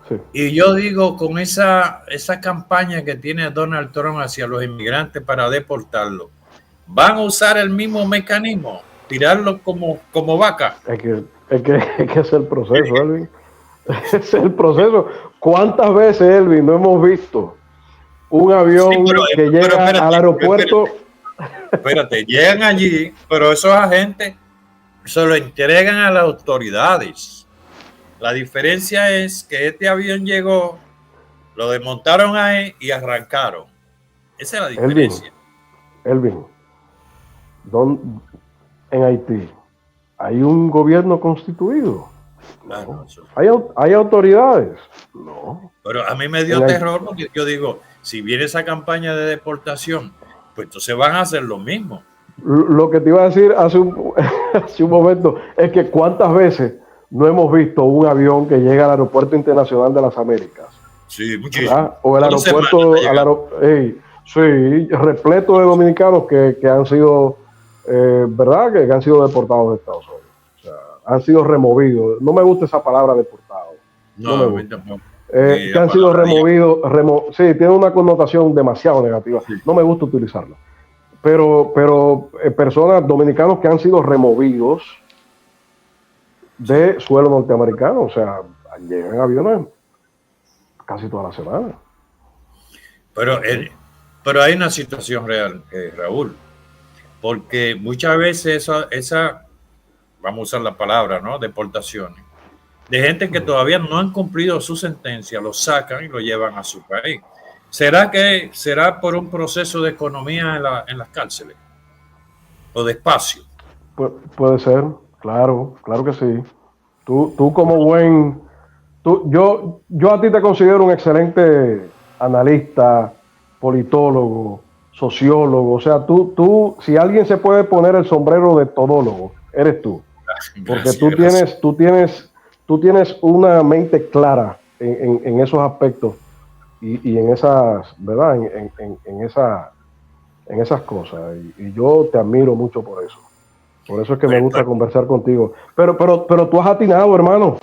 Sí. Y yo digo, con esa campaña que tiene Donald Trump hacia los inmigrantes para deportarlos, ¿van a usar el mismo mecanismo? ¿Tirarlos como vaca? Es que es el proceso, Elvin. Es el proceso. ¿Cuántas veces, Elvin, no hemos visto un avión que llega al aeropuerto? Espérate, llegan allí, pero esos agentes se lo entregan a las autoridades. La diferencia es que este avión llegó, lo desmontaron ahí y arrancaron. Esa es la diferencia. Elvin, en Haití hay un gobierno constituido. No. ¿Hay autoridades? No. Pero a mí me dio terror porque yo digo, si viene esa campaña de deportación, pues entonces van a hacer lo mismo. Lo que te iba a decir hace un momento es que cuántas veces no hemos visto un avión que llega al Aeropuerto Internacional de las Américas. Sí, muchísimo. O el aeropuerto, sí, repleto de dominicanos que han sido, ¿verdad? Que han sido deportados de Estados Unidos. O sea, han sido removidos. No me gusta esa palabra deportado. No me gusta. Que han sido removidos. Sí, tiene una connotación demasiado negativa. Sí. No me gusta utilizarla. Pero personas, dominicanos que han sido removidos de suelo norteamericano, o sea, llegan aviones casi toda la semana. Pero hay una situación real, Raúl, porque muchas veces esa, vamos a usar la palabra, ¿no? Deportaciones, de gente que todavía no han cumplido su sentencia, los sacan y lo llevan a su país. ¿Será por un proceso de economía en las cárceles? ¿O de espacio? Puede ser, claro que sí. Tú como buen... Yo a ti te considero un excelente analista, politólogo, sociólogo. O sea, tú si alguien se puede poner el sombrero de todólogo, eres tú. Porque tú tienes una mente clara en esos aspectos y en esas, ¿verdad? En esas cosas. Y yo te admiro mucho por eso. Por eso es que me gusta conversar contigo. Pero tú has atinado, hermano.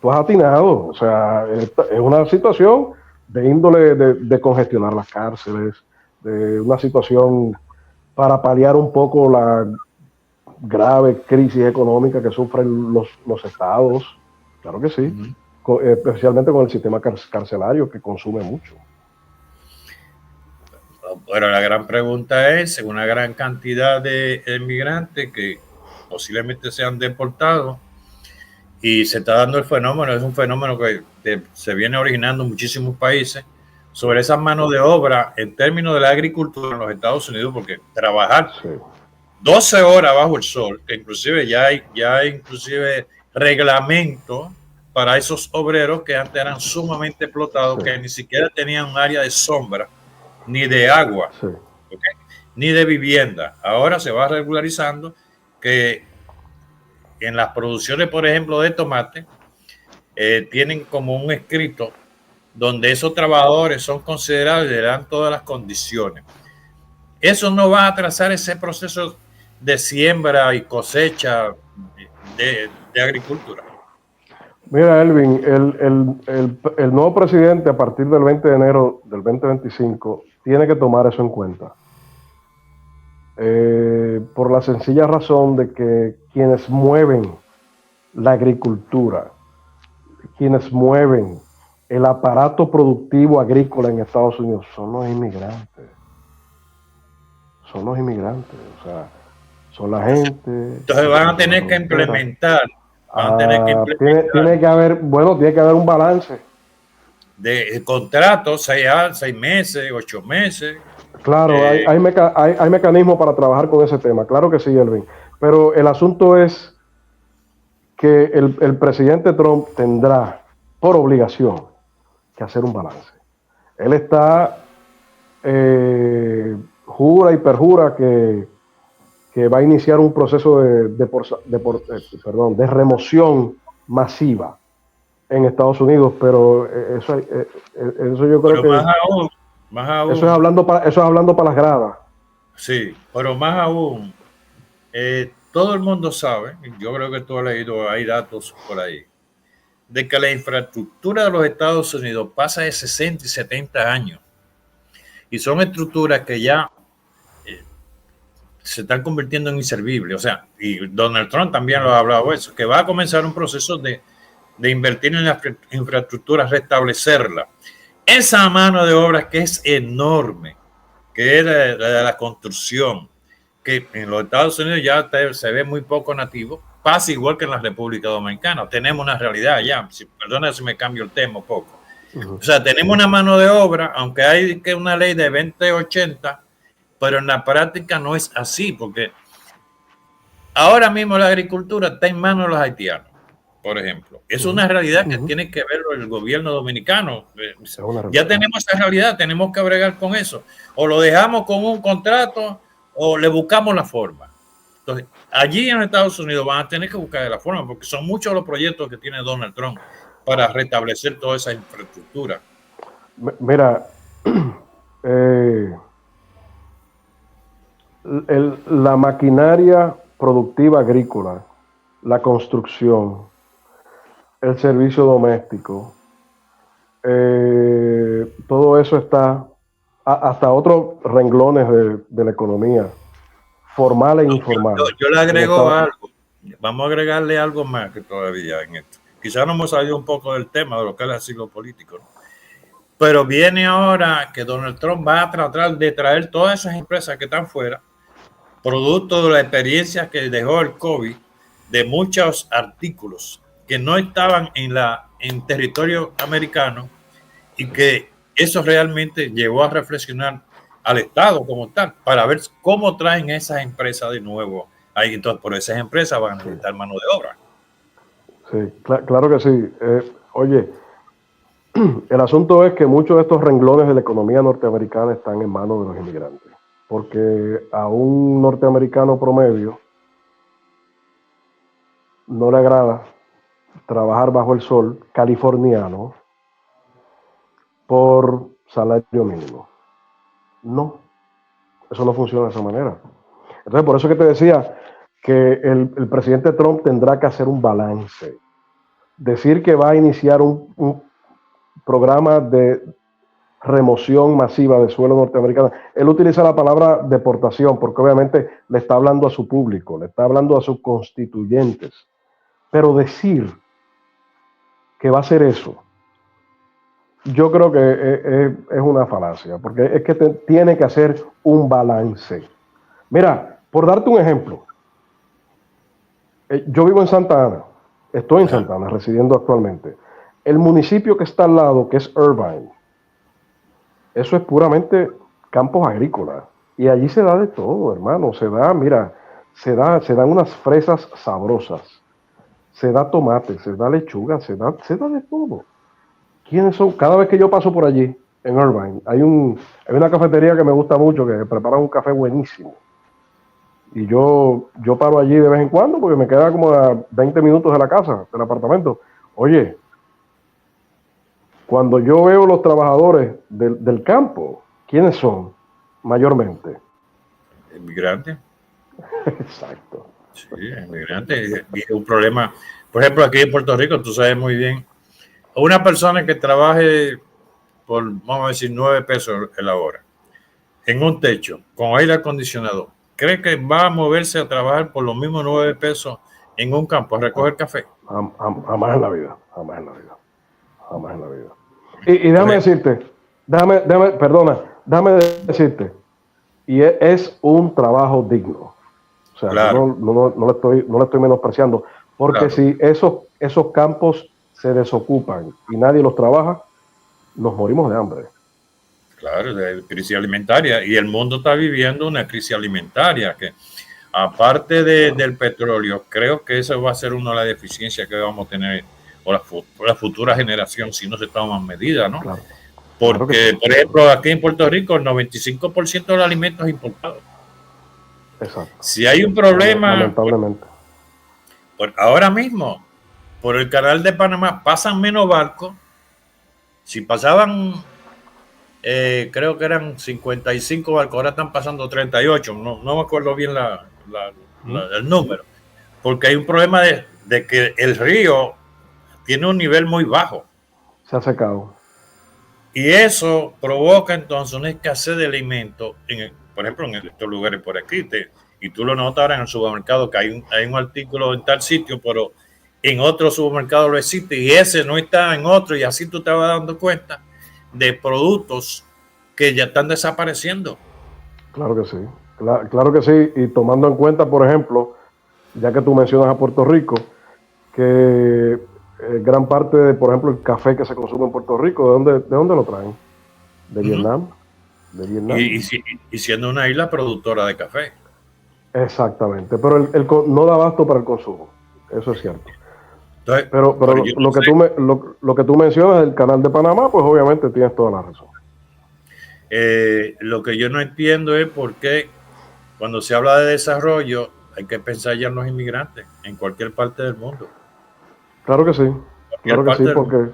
Tú has atinado. O sea, es una situación de índole de congestionar las cárceles, de una situación para paliar un poco la grave crisis económica que sufren los estados. Claro que sí. Especialmente con el sistema carcelario que consume mucho. Pero la gran pregunta es, una gran cantidad de inmigrantes que posiblemente sean deportados y se está dando el fenómeno, es un fenómeno que se viene originando en muchísimos países, sobre esa mano de obra en términos de la agricultura en los Estados Unidos, porque trabajar 12 horas bajo el sol, que inclusive ya hay inclusive reglamento para esos obreros que antes eran sumamente explotados, que ni siquiera tenían un área de sombra, ni de agua, ni de vivienda. Ahora se va regularizando que en las producciones, por ejemplo, de tomate, tienen como un escrito donde esos trabajadores son considerados y le dan todas las condiciones. Eso no va a atrasar ese proceso de siembra y cosecha de agricultura. Mira, Elvin, el nuevo presidente a partir del 20 de enero del 2025 tiene que tomar eso en cuenta. Por la sencilla razón de que quienes mueven la agricultura, quienes mueven el aparato productivo agrícola en Estados Unidos son los inmigrantes. Son los inmigrantes, o sea, son la gente. Entonces van a tener que implementar. Tiene que haber, bueno, tiene que haber un balance. De contratos, 6 meses, 8 meses. Claro, hay mecanismos para trabajar con ese tema, claro que sí, Elvin. Pero el asunto es que el presidente Trump tendrá por obligación que hacer un balance. Él está, jura y perjura que va a iniciar un proceso de remoción masiva en Estados Unidos, pero eso yo creo que más aún, eso es hablando para las gradas. Sí, pero más aún, todo el mundo sabe, yo creo que tú has leído, hay datos por ahí, de que la infraestructura de los Estados Unidos pasa de 60 y 70 años. Y son estructuras que ya se están convirtiendo en inservibles. O sea, y Donald Trump también lo ha hablado eso, que va a comenzar un proceso de invertir en la infraestructura, restablecerla. Esa mano de obra que es enorme, que es la construcción, que en los Estados Unidos ya se ve muy poco nativo, pasa igual que en la República Dominicana. Tenemos una realidad ya, perdona si me cambio el tema un poco. O sea, tenemos una mano de obra, aunque hay que una ley de 2080, pero en la práctica no es así, porque ahora mismo la agricultura está en manos de los haitianos, por ejemplo. Es una realidad que tiene que ver el gobierno dominicano. Ya tenemos esa realidad, tenemos que bregar con eso. O lo dejamos con un contrato o le buscamos la forma. Entonces, allí en Estados Unidos van a tener que buscar la forma, porque son muchos los proyectos que tiene Donald Trump para restablecer toda esa infraestructura. Mira, la maquinaria productiva agrícola, la construcción, el servicio doméstico, todo eso está hasta otros renglones de la economía, formal e informal. Yo le agrego algo, vamos a agregarle algo más que todavía en esto. Quizás no hemos salido un poco del tema de lo que es el asilo político, ¿no? Pero viene ahora que Donald Trump va a tratar de traer todas esas empresas que están fuera, producto de la experiencia que dejó el COVID, de muchos artículos que no estaban en territorio americano, y que eso realmente llevó a reflexionar al Estado como tal, para ver cómo traen esas empresas de nuevo ahí. Entonces, por esas empresas van a necesitar mano de obra. Sí, claro que sí. Oye, el asunto es que muchos de estos renglones de la economía norteamericana están en manos de los inmigrantes, porque a un norteamericano promedio no le agrada trabajar bajo el sol californiano por salario mínimo. No, eso no funciona de esa manera. Entonces, por eso que te decía que el presidente Trump tendrá que hacer un balance. Decir que va a iniciar un programa de remoción masiva de suelo norteamericano. Él utiliza la palabra deportación porque obviamente le está hablando a su público, le está hablando a sus constituyentes. Pero decir que va a hacer eso, yo creo que es una falacia, porque es que tiene que hacer un balance. Mira, por darte un ejemplo, yo vivo en Santa Ana, estoy en Santa Ana, residiendo actualmente. El municipio que está al lado, que es Irvine, eso es puramente campos agrícolas. Y allí se da de todo, hermano. Se dan unas fresas sabrosas. Se da tomate, se da lechuga, se da de todo. ¿Quiénes son? Cada vez que yo paso por allí, en Irvine, hay una cafetería que me gusta mucho, que prepara un café buenísimo. Y yo paro allí de vez en cuando, porque me queda como a 20 minutos de la casa, del apartamento. Oye, cuando yo veo los trabajadores del campo, ¿quiénes son mayormente? Inmigrantes. Exacto. Sí, inmigrante. Y es un problema. Por ejemplo, aquí en Puerto Rico, tú sabes muy bien, una persona que trabaje por, vamos a decir, 9 pesos la hora, en un techo, con aire acondicionado, ¿cree que va a moverse a trabajar por los mismos 9 pesos en un campo a recoger café? Jamás en la vida, jamás en la vida, jamás en la vida. Y déjame decirte, déjame decirte, y es un trabajo digno. O sea, Claro, no le estoy menospreciando, porque claro, si esos campos se desocupan y nadie los trabaja, nos morimos de hambre. claro, de crisis alimentaria. Y el mundo está viviendo una crisis alimentaria que, aparte del petróleo, creo que esa va a ser una de las deficiencias que vamos a tener por la futura generación si no se toman medidas, ¿no? Claro, claro que sí. Porque, por ejemplo, aquí en Puerto Rico el 95% de los alimentos es importado. Exacto. Si hay un problema, Lamentablemente. ahora mismo, por el canal de Panamá pasan menos barcos. Si pasaban, creo que eran 55 barcos, ahora están pasando 38. No me acuerdo bien el número. Porque hay un problema de que el río tiene un nivel muy bajo. Se ha secado. Y eso provoca entonces una escasez de alimentos, por ejemplo, en estos lugares por aquí. Y tú lo notas ahora en el supermercado que hay un artículo en tal sitio, pero en otro supermercado lo existe y ese no está en otro. Y así tú te vas dando cuenta de productos que ya están desapareciendo. Claro que sí. Claro que sí. Y tomando en cuenta, por ejemplo, ya que tú mencionas a Puerto Rico, que gran parte de, por ejemplo, el café que se consume en Puerto Rico, ¿de dónde lo traen? ¿De Vietnam? ¿De Vietnam? Y siendo una isla productora de café. Exactamente, pero no da abasto para el consumo, eso es cierto. Entonces, Pero lo que tú mencionas del canal de Panamá, pues obviamente tienes toda la razón. Lo que yo no entiendo es por qué cuando se habla de desarrollo hay que pensar ya en los inmigrantes en cualquier parte del mundo. Claro que sí, porque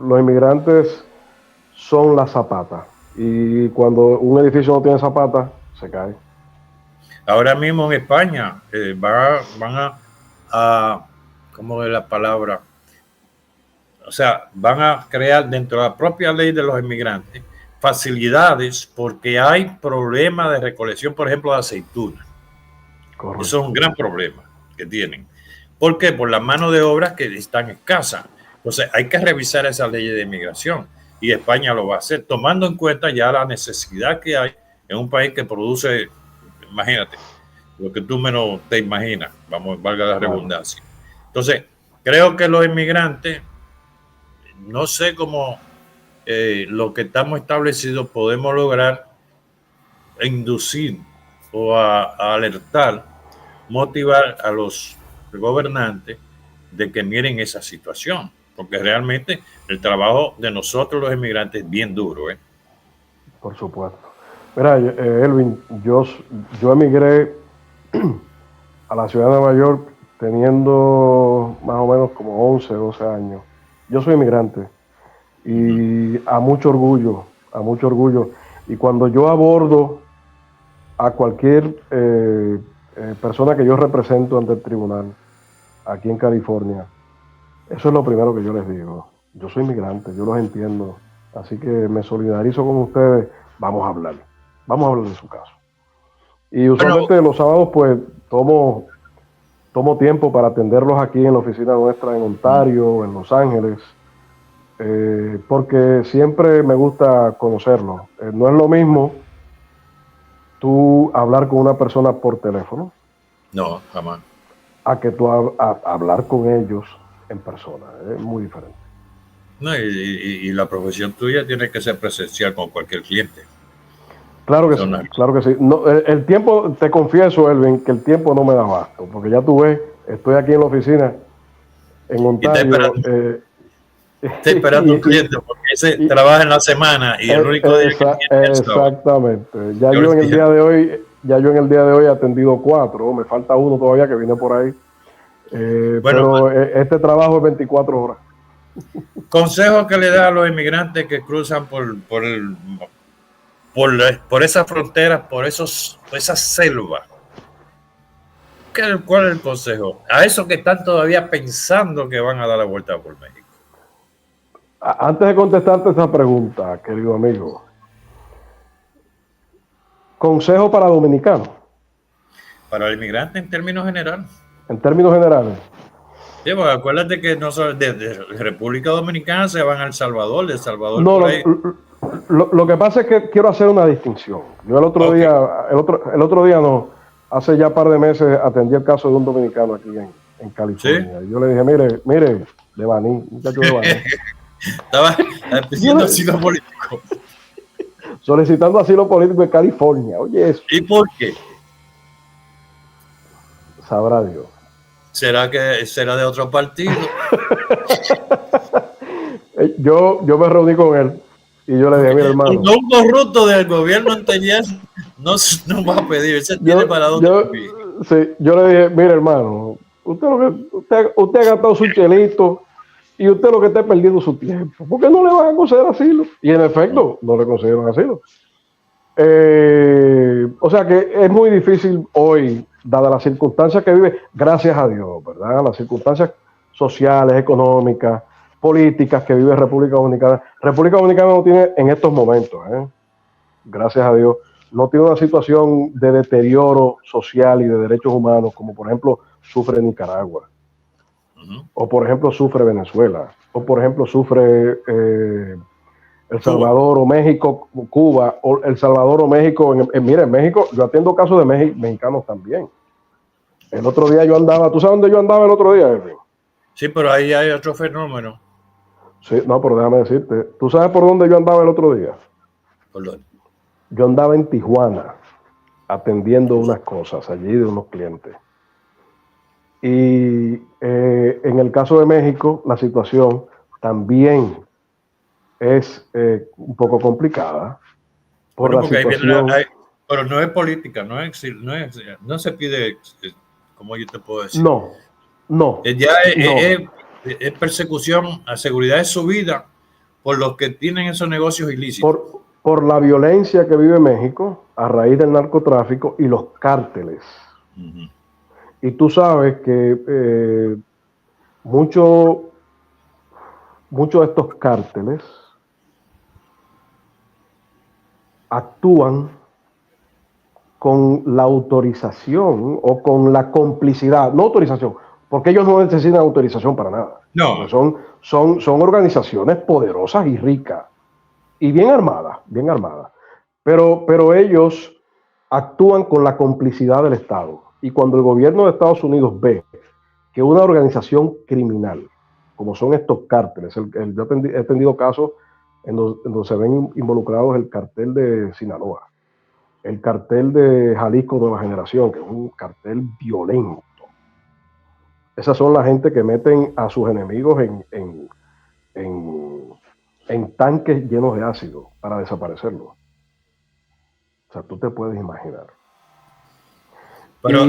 los inmigrantes son la zapata. Y cuando un edificio no tiene zapata, se cae. Ahora mismo en España van a, ¿cómo es la palabra? O sea, van a crear dentro de la propia ley de los inmigrantes facilidades porque hay problemas de recolección, por ejemplo, de aceitunas. Correcto. Eso es un gran problema que tienen. ¿Por qué? Por la mano de obra que están escasa. Entonces, hay que revisar esa ley de inmigración y España lo va a hacer, tomando en cuenta ya la necesidad que hay en un país que produce, imagínate, lo que tú menos te imaginas, vamos, valga la redundancia. Entonces, creo que los inmigrantes, no sé cómo lo que estamos establecidos podemos lograr inducir o a alertar, motivar a los gobernantes de que miren esa situación, porque realmente el trabajo de nosotros los inmigrantes es bien duro. Por supuesto. Mira, Elvin, yo emigré a la ciudad de Nueva York teniendo más o menos como 11, 12 años. Yo soy inmigrante y a mucho orgullo, a mucho orgullo. Y cuando yo abordo a cualquier persona que yo represento ante el tribunal aquí en California, eso es lo primero que yo les digo. Yo soy inmigrante, yo los entiendo, así que me solidarizo con ustedes. Vamos a hablar de su caso. Y usualmente los sábados pues tomo tiempo para atenderlos aquí en la oficina nuestra en Ontario, en Los Ángeles, porque siempre me gusta conocerlos. No es lo mismo tú hablar con una persona por teléfono. No, jamás. A que tú hablar con ellos en persona. Es muy diferente. No, y la profesión tuya tiene que ser presencial con cualquier cliente. Claro que sí, claro que sí. No, el tiempo, te confieso, Elvin, que el tiempo no me da abasto, porque ya tú ves, estoy aquí en la oficina en Ontario. Está esperando un cliente porque ese trabaja en la semana y el único día que tiene es exactamente. Ya yo en el día de hoy he atendido 4, me falta uno todavía que viene por ahí. Pero este trabajo es 24 horas. Consejo que le da a los inmigrantes que cruzan por esas fronteras, por esas selvas ¿Cuál es el consejo? A esos que están todavía pensando que van a dar la vuelta por México. Antes de contestarte esa pregunta, querido amigo, consejo para dominicanos. Para el inmigrante en términos generales. En términos generales. Sí, porque acuérdate que no solo de República Dominicana se van a El Salvador, de El Salvador No, por ahí. lo que pasa es que quiero hacer una distinción. Yo el otro día no, hace ya un par de meses atendí el caso de un dominicano aquí en California. ¿Sí? Y yo le dije, mire, de Baní, muchacho de Baní. Estaba pidiendo asilo político. Solicitando asilo político en California. Oye, eso. ¿Y por qué? Sabrá Dios. ¿Será que será de otro partido? Yo me reuní con él y yo le dije, mira, hermano. No, un corrupto del gobierno anterior no va a pedir. Ese tiene para dónde vivir. Sí, yo le dije, mira, hermano, usted ha gastado su chelito y usted lo que está perdiendo su tiempo. ¿Por qué no le van a conceder asilo? Y en efecto, no le concedieron asilo. O sea que es muy difícil hoy, dadas las circunstancias que vive, gracias a Dios, ¿verdad? Las circunstancias sociales, económicas, políticas que vive República Dominicana. República Dominicana no tiene en estos momentos, gracias a Dios, no tiene una situación de deterioro social y de derechos humanos como por ejemplo sufre Nicaragua, o por ejemplo sufre Venezuela, o por ejemplo sufre El Salvador o México, Cuba, o El Salvador o México. Mira, en México yo atiendo casos de mexicanos también. El otro día yo andaba, ¿tú sabes dónde yo andaba el otro día, Edwin? Sí, pero ahí hay otro fenómeno. Sí, no, pero déjame decirte, ¿tú sabes por dónde yo andaba el otro día? ¿Por dónde? Yo andaba en Tijuana atendiendo unas cosas allí de unos clientes. Y en el caso de México, la situación también es un poco complicada. Por la situación. Pero no es política, no se pide, como yo te puedo decir. No. Es persecución a seguridad de su vida por los que tienen esos negocios ilícitos. Por la violencia que vive México a raíz del narcotráfico y los cárteles. Uh-huh. Y tú sabes que muchos de estos cárteles actúan con la autorización o con la complicidad, no autorización, porque ellos no necesitan autorización para nada. No. Son organizaciones poderosas y ricas y bien armadas. Pero ellos actúan con la complicidad del Estado. Y cuando el gobierno de Estados Unidos ve que una organización criminal, como son estos cárteles, yo he tenido casos en donde se ven involucrados el cartel de Sinaloa, el cartel de Jalisco Nueva Generación, que es un cartel violento. Esas son la gente que meten a sus enemigos en tanques llenos de ácido para desaparecerlos. O sea, tú te puedes imaginar. Pero,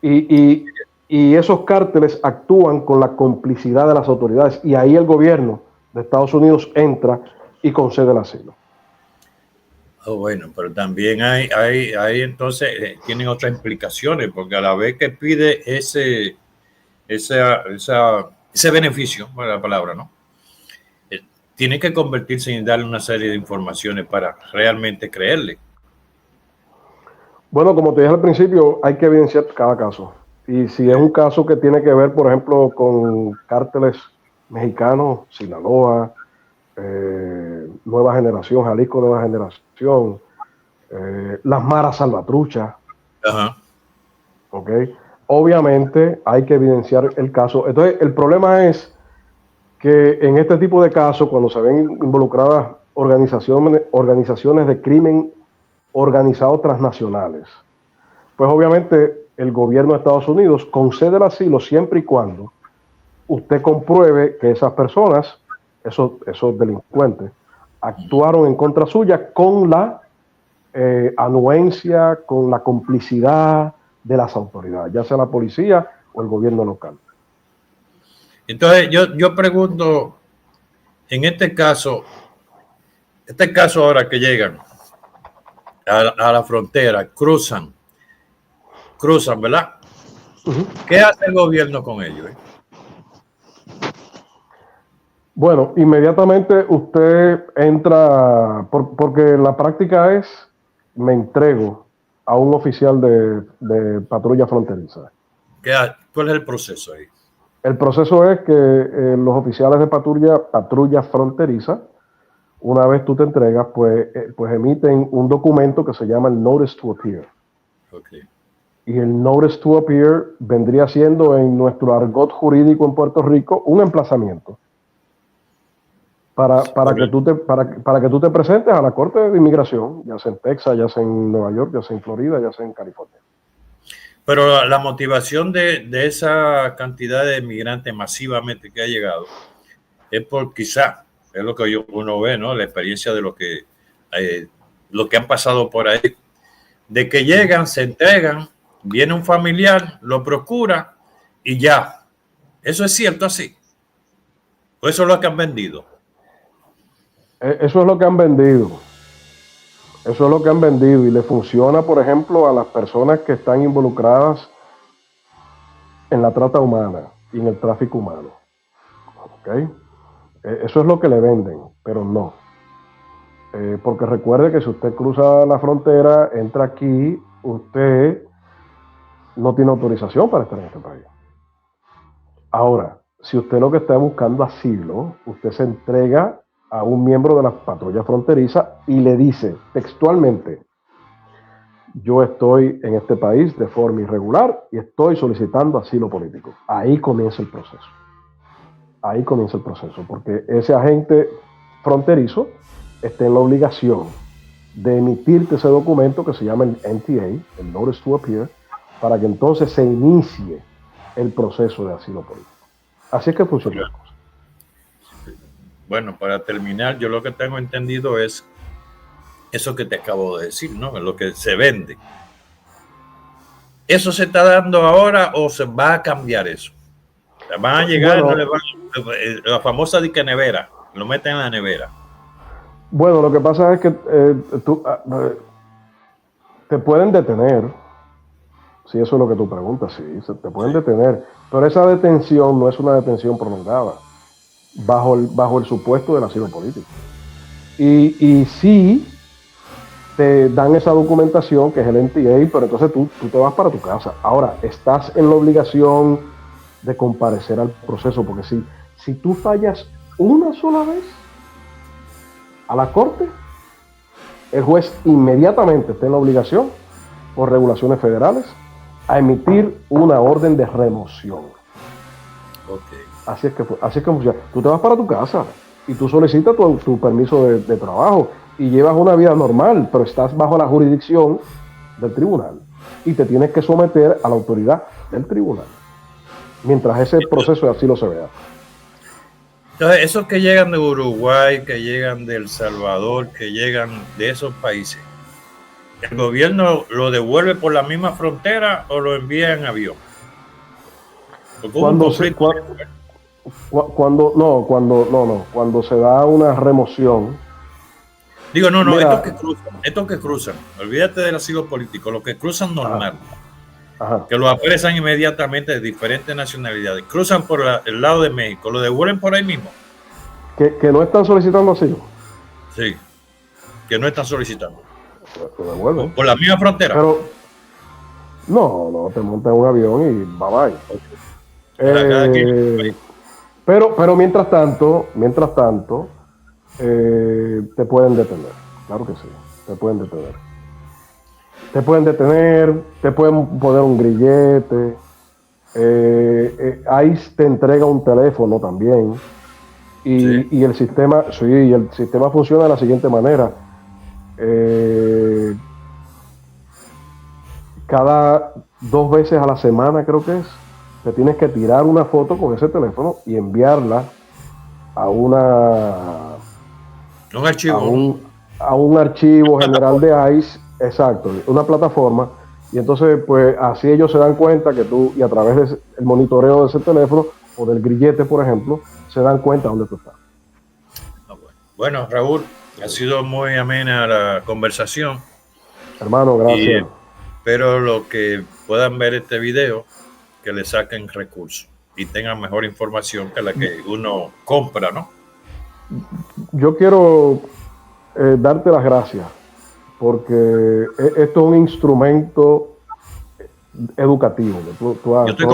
y esos cárteles actúan con la complicidad de las autoridades y ahí el gobierno de Estados Unidos entra y concede el asilo. Bueno, pero también hay entonces tienen otras implicaciones, porque a la vez que pide ese beneficio, bueno, la palabra, ¿no? Tiene que convertirse en darle una serie de informaciones para realmente creerle. Bueno, como te dije al principio, hay que evidenciar cada caso. Y si es un caso que tiene que ver, por ejemplo, con cárteles mexicanos, Sinaloa, Nueva Generación, Jalisco Nueva Generación, las maras salvatruchas. Ajá. ¿Ok? Obviamente hay que evidenciar el caso. Entonces, el problema es que en este tipo de casos, cuando se ven involucradas organizaciones de crimen organizado transnacionales, pues obviamente el gobierno de Estados Unidos concede el asilo siempre y cuando usted compruebe que esas personas, esos delincuentes, actuaron en contra suya con la anuencia, con la complicidad de las autoridades, ya sea la policía o el gobierno local. Entonces yo pregunto, en este caso ahora que llegan a la frontera, cruzan, cruzan, ¿verdad? Ujú. ¿Qué hace el gobierno con ellos? Bueno, inmediatamente usted entra, porque la práctica es, me entrego a un oficial de patrulla fronteriza. ¿Cuál es el proceso ahí? El proceso es que los oficiales de patrulla fronteriza, una vez tú te entregas, pues emiten un documento que se llama el Notice to Appear. Okay. Y el Notice to Appear vendría siendo en nuestro argot jurídico en Puerto Rico un emplazamiento para que tú te presentes a la Corte de Inmigración, ya sea en Texas, ya sea en Nueva York, ya sea en Florida, ya sea en California. Pero la motivación de esa cantidad de migrantes masivamente que ha llegado es por quizá, es lo que uno ve, ¿no? La experiencia de lo que han pasado por ahí, de que llegan, se entregan, viene un familiar, lo procura y ya. Eso es cierto así. O eso es lo que han vendido. Eso es lo que han vendido. Eso es lo que han vendido y le funciona, por ejemplo, a las personas que están involucradas en la trata humana y en el tráfico humano. ¿Okay? Eso es lo que le venden, pero no. Porque recuerde que si usted cruza la frontera, entra aquí, usted no tiene autorización para estar en este país. Ahora, si usted lo que está buscando asilo, usted se entrega a un miembro de la patrulla fronteriza y le dice textualmente: yo estoy en este país de forma irregular y estoy solicitando asilo político. Ahí comienza el proceso. Ahí comienza el proceso, porque ese agente fronterizo está en la obligación de emitirte ese documento que se llama el NTA, el Notice to Appear, para que entonces se inicie el proceso de asilo político. Así es que funciona la cosa. Bueno, para terminar, yo lo que tengo entendido es eso que te acabo de decir, ¿no? Lo que se vende. ¿Eso se está dando ahora o se va a cambiar eso? Van a llegar, bueno, la famosa dique nevera, lo meten en la nevera. Bueno, lo que pasa es que te pueden detener, si eso es lo que tú preguntas, sí, te pueden detener, pero esa detención no es una detención prolongada, bajo el supuesto del asilo político. Y sí te dan esa documentación que es el NTA, pero entonces tú te vas para tu casa. Ahora, estás en la obligación de comparecer al proceso, porque si tú fallas una sola vez a la corte, el juez inmediatamente está en la obligación, por regulaciones federales, a emitir una orden de remoción. Okay. Así es que funciona. Tú te vas para tu casa y tú solicitas tu permiso de trabajo y llevas una vida normal, pero estás bajo la jurisdicción del tribunal y te tienes que someter a la autoridad del tribunal mientras ese proceso de asilo se vea. Entonces, esos que llegan de Uruguay, que llegan de El Salvador, que llegan de esos países, ¿el gobierno lo devuelve por la misma frontera o lo envía en avión? Cuando se da una remoción. Digo, no, mira, estos que cruzan, olvídate del asilo político, los que cruzan normal, que lo apresan inmediatamente de diferentes nacionalidades, cruzan por el lado de México, lo devuelven por ahí mismo. Que no están solicitando asilo. Sí, que no están solicitando. Lo devuelven. Por la misma frontera. Pero no, te montas en un avión y bye. Pero mientras tanto, te pueden detener. Claro que sí, te pueden detener. Te pueden poner un grillete. ICE te entrega un teléfono también. Y el sistema funciona de la siguiente manera. Cada 2 veces a la semana, creo que es, te tienes que tirar una foto con ese teléfono y enviarla a un archivo general de ICE, exacto, una plataforma, y entonces pues así ellos se dan cuenta que tú, y a través del monitoreo de ese teléfono o del grillete, por ejemplo, se dan cuenta dónde tú estás. Bueno, Raúl, ha sido muy amena la conversación. Hermano, gracias. pero los que puedan ver este video, que le saquen recursos y tengan mejor información que la que uno compra, ¿no? Yo quiero darte las gracias, porque esto es un instrumento educativo. Yo estoy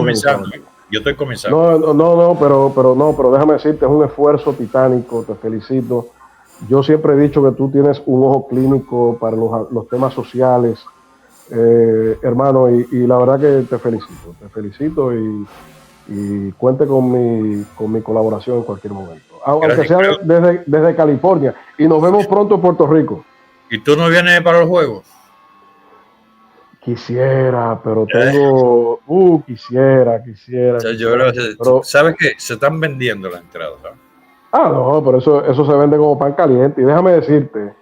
comenzando. No, pero déjame decirte, es un esfuerzo titánico, te felicito. Yo siempre he dicho que tú tienes un ojo clínico para los temas sociales, hermano, y la verdad que te felicito y cuente con mi colaboración en cualquier momento. Aunque sea desde California, y nos vemos pronto en Puerto Rico. ¿Y tú no vienes para los juegos? Quisiera, pero tengo... quisiera. Pero, ¿sabes qué? Se están vendiendo las entradas, ¿sabes? No, pero eso se vende como pan caliente. Y déjame decirte,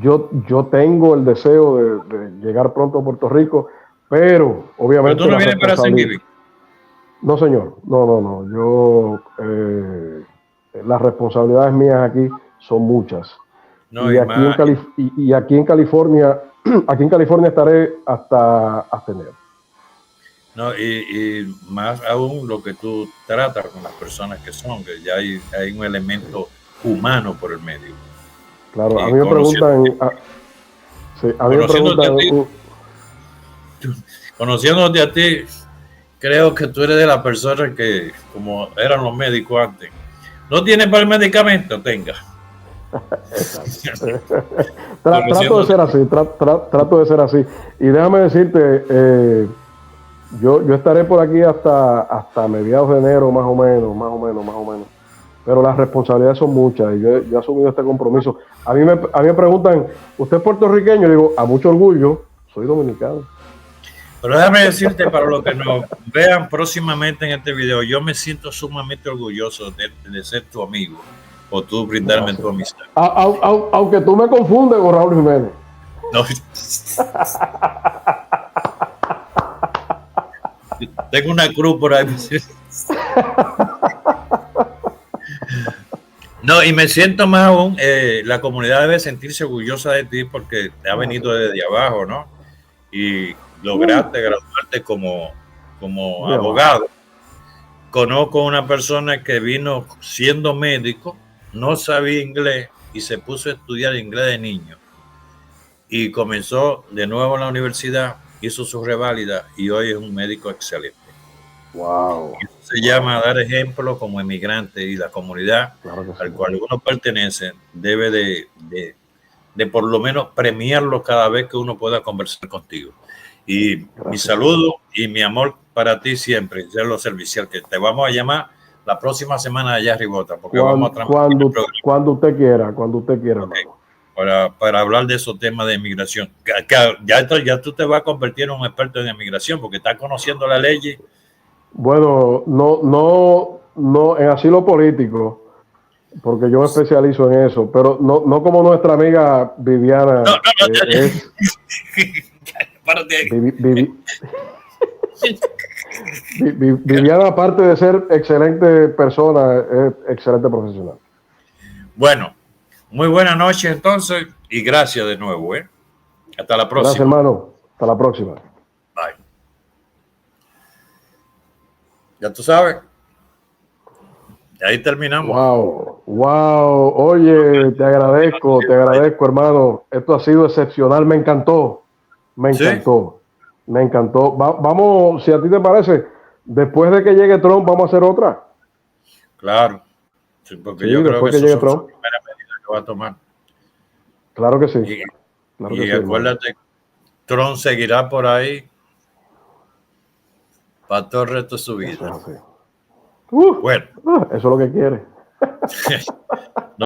yo tengo el deseo de llegar pronto a Puerto Rico, pero obviamente... ¿Pero tú no vienes para San Giving? No, señor. No. Yo... las responsabilidades mías aquí son muchas. No, y aquí en California... Aquí en California estaré hasta enero. No, y más aún lo que tú tratas con las personas que ya hay un elemento humano por el medio. Claro, a mí me preguntan... Conociéndote a ti, creo que tú eres de las personas que, como eran los médicos antes, no tienes para el medicamento, tenga. Trato de ser así. Y déjame decirte, yo estaré por aquí hasta mediados de enero, más o menos. Pero las responsabilidades son muchas y yo he asumido este compromiso. A mí me preguntan, ¿usted es puertorriqueño? Yo digo, a mucho orgullo, soy dominicano. Pero déjame decirte, para los que nos vean próximamente en este video, yo me siento sumamente orgulloso de ser tu amigo. O tú brindarme tu amistad. Aunque tú me confundes con Raúl Jiménez. No. Tengo una cruz por ahí. No, y me siento más aún, la comunidad debe sentirse orgullosa de ti porque te ha venido desde abajo, ¿no? Y lograste graduarte como abogado. Conozco una persona que vino siendo médico, no sabía inglés y se puso a estudiar inglés de niño. Y comenzó de nuevo en la universidad, hizo su reválida y hoy es un médico excelente. Wow. Eso se llama dar ejemplo como emigrante, y la comunidad al cual uno pertenece debe de por lo menos premiarlo cada vez que uno pueda conversar contigo. Y mi saludo y mi amor para ti siempre, ser lo servicial, que te vamos a llamar la próxima semana allá Ribota, porque vamos a transmitir cuando usted quiera, okay. Para hablar de esos temas de inmigración. Ya tú te vas a convertir en un experto en inmigración porque estás conociendo la ley. Bueno, no en asilo político, porque yo me especializo en eso, pero no como nuestra amiga Viviana. Viviana, aparte de ser excelente persona, es excelente profesional. Bueno, muy buena noche entonces y gracias de nuevo. Hasta la próxima. Gracias, hermano. Hasta la próxima. Bye. Ya tú sabes. Y ahí terminamos. Wow. Oye, te agradezco, hermano. Esto ha sido excepcional. Me encantó. Vamos, si a ti te parece, después de que llegue Trump, vamos a hacer otra. Claro. Sí, porque yo creo que eso es la primera medida que va a tomar. Claro que sí. Y acuérdate, Trump seguirá por ahí para todo el resto de su vida. Bueno. Eso es lo que quiere. No.